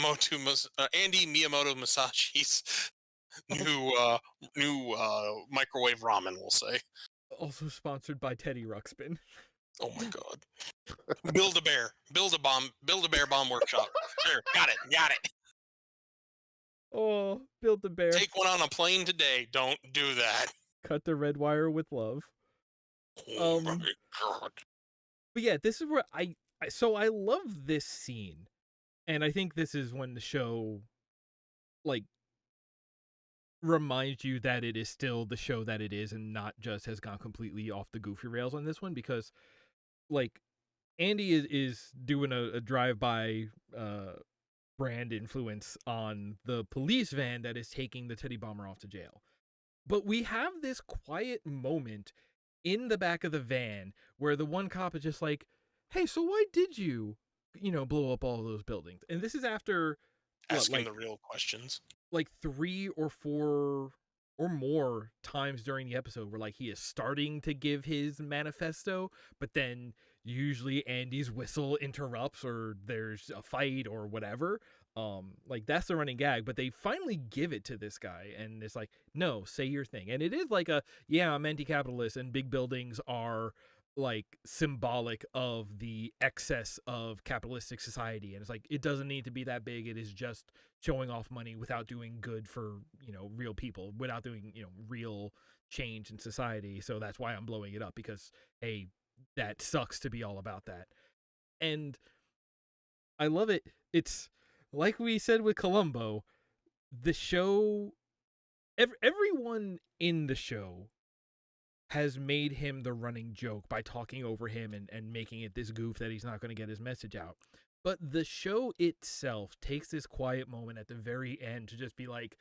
Miyamoto Masashi's new microwave ramen, we'll say. Also sponsored by Teddy Ruxpin. Oh my god. Build a bear bomb workshop. There, got it. Oh, build the bear. Take one on a plane today. Don't do that. Cut the red wire with love. Oh my god. But yeah, this is where I love this scene. And I think this is when the show reminds you that it is still the show that it is and not just has gone completely off the goofy rails on this one, because Andy is doing a drive-by brand influence on the police van that is taking the Teddy Bomber off to jail. But we have this quiet moment in the back of the van where the one cop is just like, hey, so why did you blow up all those buildings? And this is after asking the real questions. 3 or 4 or more times during the episode where he is starting to give his manifesto, but then usually Andy's whistle interrupts or there's a fight or whatever. That's the running gag, but they finally give it to this guy and it's like, no, say your thing. And it is I'm anti-capitalist and big buildings are symbolic of the excess of capitalistic society, and it's it doesn't need to be that big. It is just showing off money without doing good for real people, without doing real change in society. So that's why I'm blowing it up, because hey, that sucks to be all about that. And I love it. It's like we said with Columbo, the show, everyone in the show has made him the running joke by talking over him and making it this goof that he's not going to get his message out. But the show itself takes this quiet moment at the very end to just be like,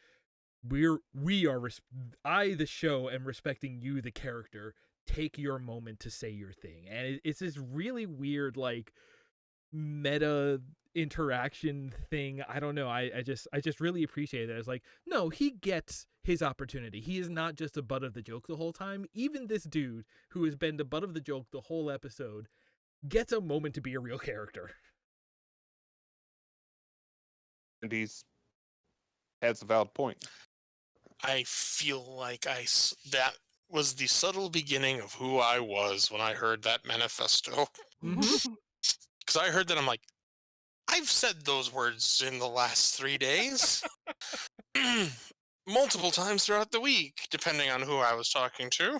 I, the show, am respecting you, the character. Take your moment to say your thing. And it's this really weird, meta interaction thing. I don't know. I just really appreciate it. It's no, he gets his opportunity. He is not just a butt of the joke the whole time. Even this dude who has been the butt of the joke the whole episode gets a moment to be a real character. And he's has a valid point. I feel like that was the subtle beginning of who I was when I heard that manifesto. Because I heard that, I'm like, I've said those words in the last 3 days. Multiple times throughout the week, depending on who I was talking to.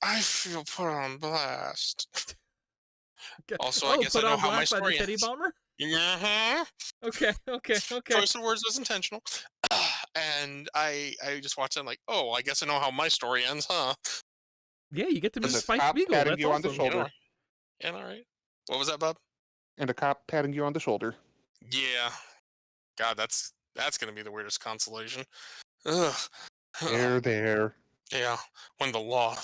I feel put on blast. Also, I guess I know how my story Teddy ends. Bomber? Okay. Choice of words was intentional. And I just watched it, I'm like, oh, I guess I know how my story ends, huh? Yeah, you get to meet And a Spike cop Spiegel. patting That's you on the awesome. shoulder. Yeah, all right. What was that, Bob? And a cop patting you on the shoulder. Yeah. God, that's gonna be the weirdest consolation. Ugh. There. Yeah. When the law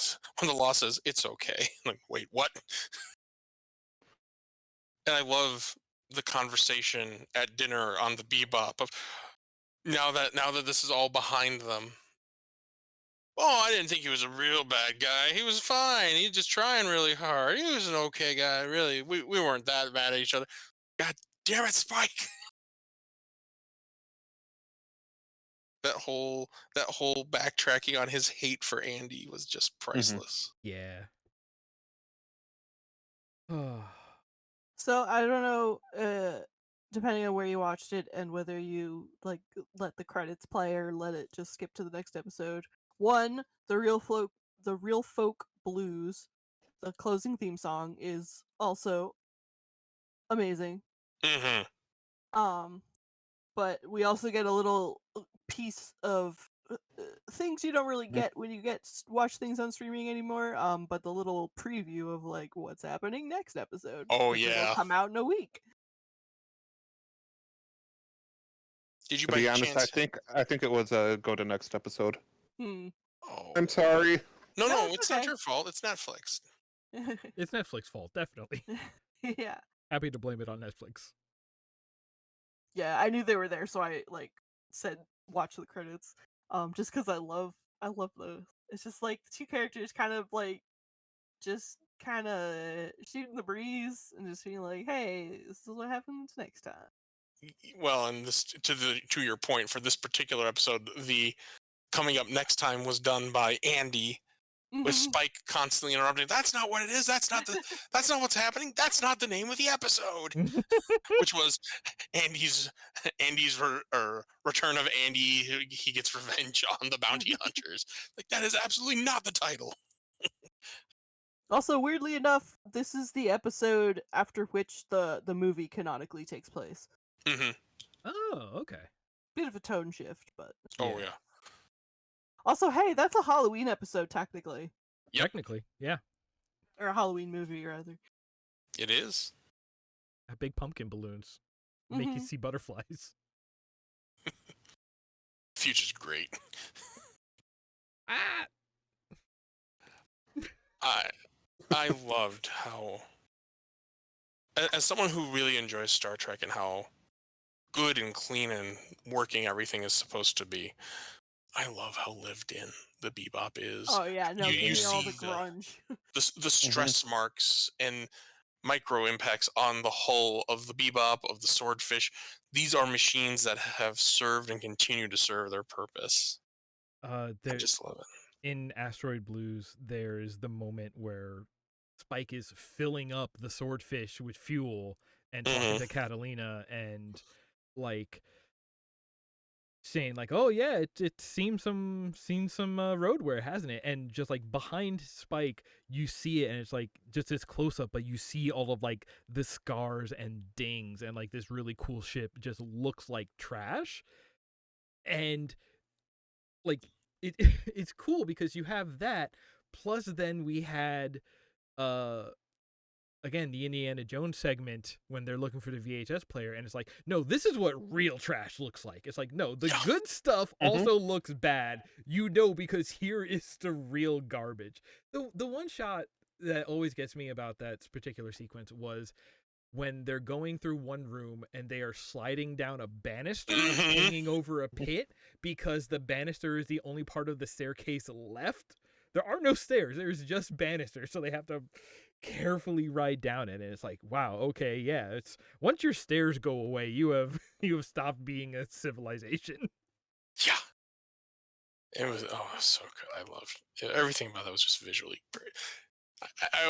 says it's okay. Like, wait, what? And I love the conversation at dinner on the Bebop of now that this is all behind them. Oh, I didn't think he was a real bad guy. He was fine. He was just trying really hard. He was an okay guy. Really, we weren't that mad at each other. God damn it, Spike! That whole backtracking on his hate for Andy was just priceless. Yeah. Oh. So I don't know, depending on where you watched it and whether you like let the credits play or let it just skip to the next episode. One, the real folk blues, the closing theme song is also amazing. Mm-hmm. But we also get a little piece of things you don't really get when you watch things on streaming anymore. But the little preview of like what's happening next episode. Oh, 'cause it'll yeah. come out in a week. Did you To by be honest, chance? I think it was go to next episode. Hmm. Oh. I'm sorry. No, No, it's not your fault. It's Netflix. It's Netflix's fault, definitely. Yeah. Happy to blame it on Netflix. Yeah, I knew they were there, so I like said watch the credits. Just because I love those. It's just like the two characters kind of like just kind of shooting the breeze and just being like, "Hey, this is what happens next time." Well, and this to your point for this particular episode, the coming up next time was done by Andy with Spike constantly interrupting. That's not what it is. That's not what's happening. That's not the name of the episode. Which was Andy's return of Andy. He gets revenge on the bounty hunters. Like, that is absolutely not the title. Also, weirdly enough, this is the episode after which the movie canonically takes place. Mm-hmm. Oh, okay. Bit of a tone shift, but Oh yeah. also, hey, that's a Halloween episode technically, Yep. Technically, yeah. or a Halloween movie rather. It is. Have big pumpkin balloons. Make you see butterflies. Future's great. Ah! I loved how, as someone who really enjoys Star Trek and how good and clean and working everything is supposed to be, I love how lived in the Bebop is. Oh yeah, no, you give me all see the grunge. the stress marks and micro impacts on the hull of the Bebop, of the Swordfish. These are machines that have served and continue to serve their purpose. I just love it. In Asteroid Blues, there's the moment where Spike is filling up the Swordfish with fuel and talking to Catalina and like saying like, "Oh yeah, it's seen some roadwear, hasn't it?" And just like behind Spike, you see it, and it's like just this close up, but you see all of like the scars and dings, and like this really cool ship just looks like trash, and like it's cool because you have that. Plus, then we had again the Indiana Jones segment when they're looking for the VHS player, and it's like, no, this is what real trash looks like. It's like, no, the good stuff also looks bad, because here is the real garbage. The one shot that always gets me about that particular sequence was when they're going through one room and they are sliding down a banister hanging over a pit because the banister is the only part of the staircase left. There are no stairs. There's just banisters, so they have to carefully ride down it. And it's like, wow, okay, yeah. It's once your stairs go away, you have stopped being a civilization. Yeah. It was so good. I loved it. Everything about that was just visually great.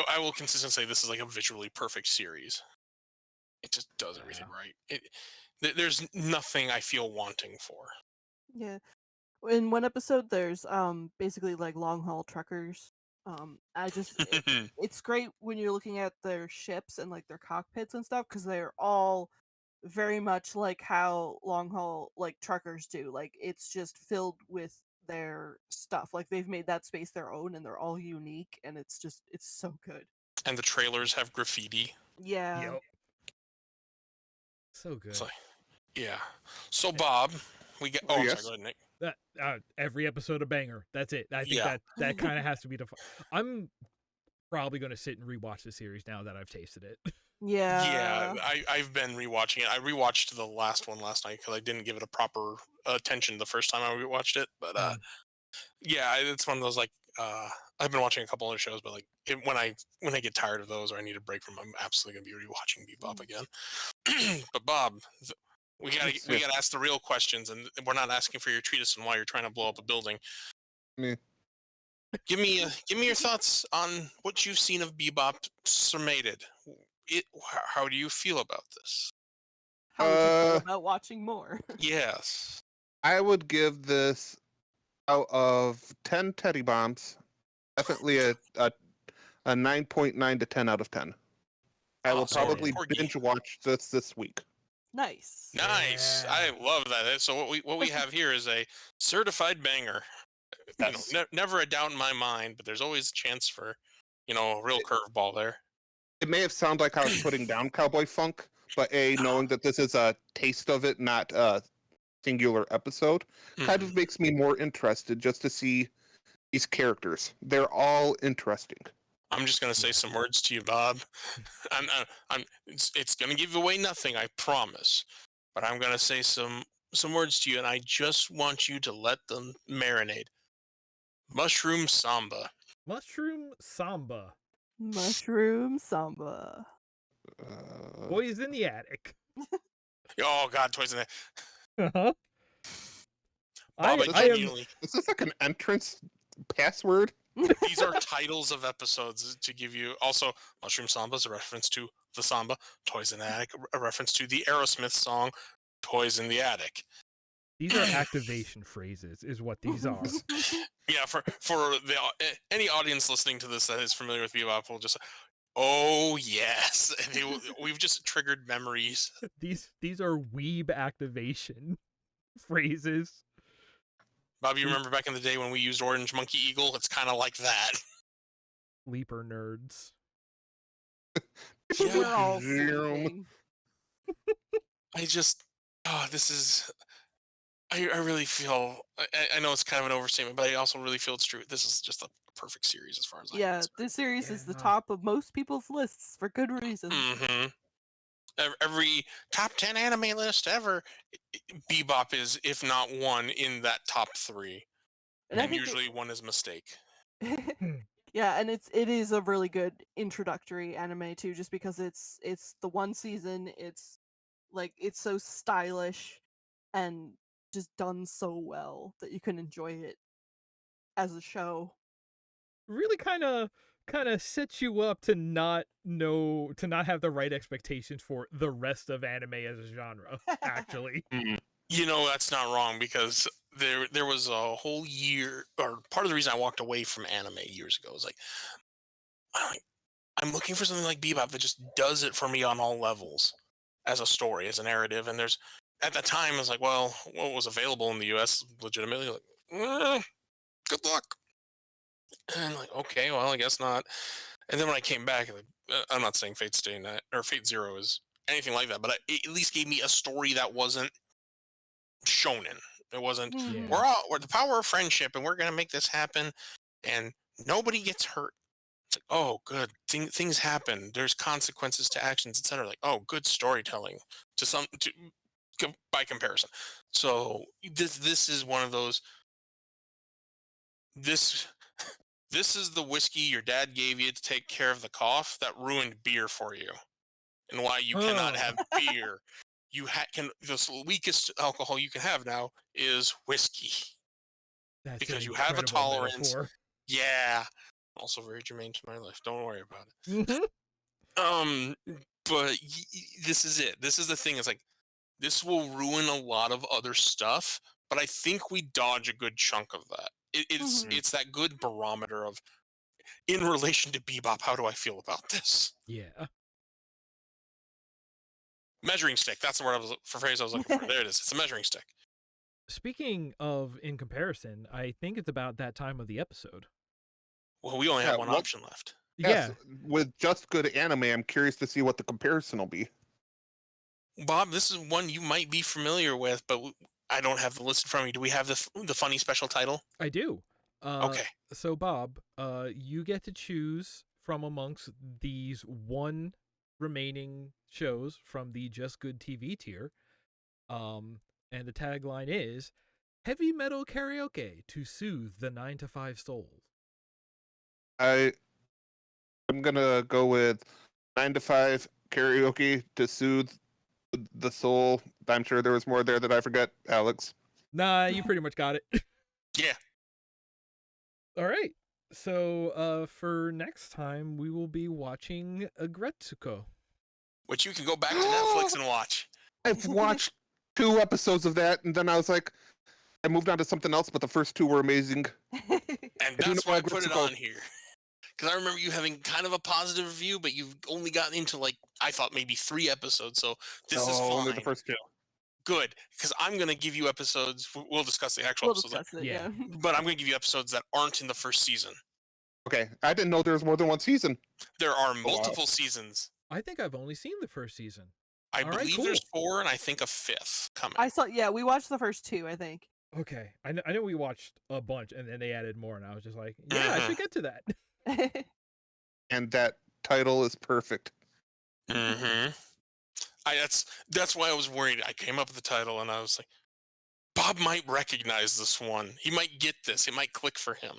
I will consistently say this is like a visually perfect series. It just does everything right. There's nothing I feel wanting for. Yeah. In one episode, there's basically like long haul truckers. It's great when you're looking at their ships and like their cockpits and stuff because they're all very much like how long haul like truckers do. Like it's just filled with their stuff. Like they've made that space their own and they're all unique and it's so good. And the trailers have graffiti. Yeah. Yep. So good. Yeah. So Bob, we get. Oh, yes. sorry, go ahead, Nick. Every episode a banger. That's it. I think that kind of has to be the. I'm probably going to sit and rewatch the series now that I've tasted it. Yeah. Yeah, I've been rewatching it. I rewatched the last one last night because I didn't give it a proper attention the first time I rewatched it. But yeah, it's one of those like I've been watching a couple other shows, but like when I get tired of those or I need a break from them, I'm absolutely gonna be rewatching Bebop again. But Bob, We gotta ask the real questions, and we're not asking for your treatise on why you're trying to blow up a building. Me. Give me your thoughts on what you've seen of Bebop summated. How do you feel about this? How would you feel about watching more? Yes. I would give this out of 10 teddy bombs, definitely a 9.9 to 10 out of 10. I will so probably Corgi. binge watch this week. Nice. Nice. Yeah. I love that. So what we have here is a certified banger. Yes. Never a doubt in my mind, but there's always a chance for, a real curveball there. It may have sounded like I was putting down Cowboy Funk, but knowing that this is a taste of it, not a singular episode, kind of makes me more interested just to see these characters. They're all interesting. I'm just gonna say some words to you, Bob. It's gonna give away nothing, I promise. But I'm gonna say some words to you, and I just want you to let them marinate. Mushroom Samba. Mushroom Samba. Mushroom Samba. Boys in the attic. Oh God, Toys in the Uh-huh. Bob, Is this like an entrance password? These are titles of episodes to give you. Also, Mushroom Samba is a reference to the Samba. Toys in the Attic, a reference to the Aerosmith song, Toys in the Attic. These are activation phrases, is what these are. Yeah, for any audience listening to this that is familiar with Bebop will just, oh yes, we've just triggered memories. These are weeb activation phrases. Bob, you remember back in the day when we used Orange Monkey Eagle? It's kind of like that. Leaper nerds. We're all Zoom. sleeping. This is. I really feel. I know it's kind of an overstatement, but I also really feel it's true. This is just a perfect series as far as I'm Yeah, concerned. this series is the Yeah. top of most people's lists for good reasons. Mm-hmm. Every top 10 anime list ever, Bebop is, if not one, in that top 3. And I And think usually one is a mistake. yeah, and it is a really good introductory anime too, just because it's the one season. It's like it's so stylish and just done so well that you can enjoy it as a show. Really kind of sets you up to not have the right expectations for the rest of anime as a genre, actually. That's not wrong, because there was a whole year, or part of the reason I walked away from anime years ago was like, I'm looking for something like Bebop that just does it for me on all levels, as a story, as a narrative. And there's, at that time, I was like, well, what was available in the US legitimately? Like, good luck. And I'm like, okay, well, I guess not. And then when I came back, like, I'm not saying Fate Stay Night or Fate Zero is anything like that, but it at least gave me a story that wasn't shonen. It wasn't, Mhm. we're the power of friendship and we're gonna make this happen, and nobody gets hurt. It's like, oh, good. Things happen. There's consequences to actions, etc. Like, oh, good storytelling by comparison. So this is one of those. This is the whiskey your dad gave you to take care of the cough that ruined beer for you, and why you cannot have beer. The weakest alcohol you can have now is whiskey. That's because an you have a incredible tolerance. metaphor. Yeah. Also very germane to my life. Don't worry about it. Mm-hmm. But this is it. This is the thing. It's like, this will ruin a lot of other stuff, but I think we dodge a good chunk of that. It's that good barometer of, in relation to Bebop, how do I feel about this? Yeah. Measuring stick. That's the word phrase I was looking for. There it is. It's a measuring stick. Speaking of in comparison, I think it's about that time of the episode. Well, we only have one option left. Yes, Yeah. with just good anime, I'm curious to see what the comparison will be. Bob, this is one you might be familiar with, but I don't have the list in front of me. Do we have the funny special title? I do. Okay. So Bob, you get to choose from amongst these one remaining shows from the Just Good TV tier. And the tagline is heavy metal karaoke to soothe the 9-to-5 soul. I'm gonna go with 9 to 5 karaoke to soothe the soul. I'm sure there was more there that I forget, Alex. Nah, you pretty much got it. Yeah. All right. So for next time, we will be watching Agretsuko. Which you can go back to Netflix and watch. I've watched 2 episodes of that, and then I was like, I moved on to something else, but the first 2 were amazing. And do that's know why I put it Agretsuko. on here. Because I remember you having kind of a positive review, but you've only gotten into, like, I thought maybe 3 episodes, so this is fine. Only the first 2. Good, because I'm going to give you episodes. We'll discuss the actual We'll episodes, discuss it, Yeah. yeah. but I'm going to give you episodes that aren't in the first season. Okay, I didn't know there was more than 1 season. There are wow. multiple seasons. I think I've only seen the first season. I All right, believe cool. there's 4, and I think a 5th coming. We watched the first 2, I think. Okay, I know we watched a bunch, and then they added more, and I was just like, yeah, I should get to that. And that title is perfect. Mm-hmm. That's why I was worried. I came up with the title, and I was like, Bob might recognize this one. He might get this. It might click for him.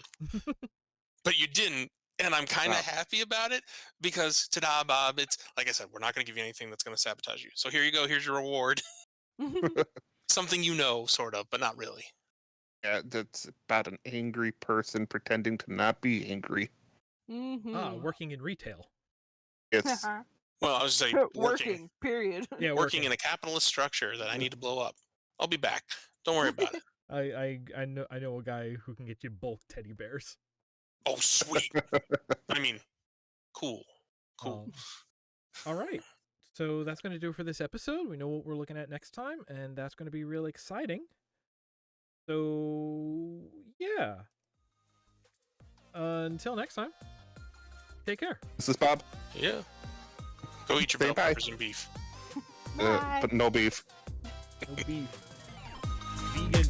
But you didn't, and I'm kind of happy about it because, ta-da, Bob, it's, like I said, we're not going to give you anything that's going to sabotage you. So here you go. Here's your reward. Something you know, sort of, but not really. Yeah, that's about an angry person pretending to not be angry. Working in retail. It's Well, I was just saying, working, period. Yeah, working in a capitalist structure that I need to blow up. I'll be back. Don't worry about it. I know a guy who can get you bulk teddy bears. Oh, sweet. I mean, cool. All right. So that's going to do it for this episode. We know what we're looking at next time, and that's going to be really exciting. So, yeah. Until next time, take care. This is Bob. Yeah. Go eat your bell bye. peppers and beef. But no beef. No beef. Vegan.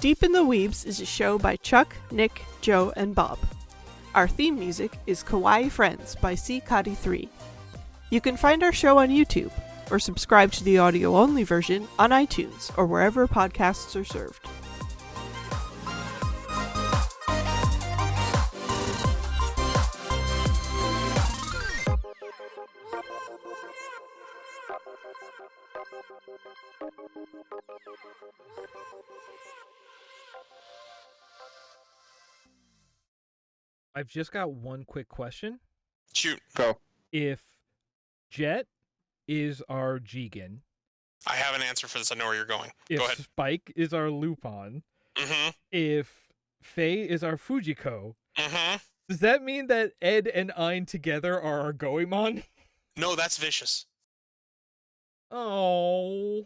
Deep in the Weebs is a show by Chuck, Nick, Joe, and Bob. Our theme music is Kawaii Friends by C. Cotty 3. You can find our show on YouTube, or subscribe to the audio-only version on iTunes or wherever podcasts are served. I've just got one quick question. Shoot. Go. If Jet is our Jigen, I have an answer for this. I know where you're going. if Go ahead. Spike is our Lupin, Mm-hmm. if Faye is our Fujiko, Mm-hmm. does that mean that Ed and Ein together are our Goemon? No, that's vicious. Oh.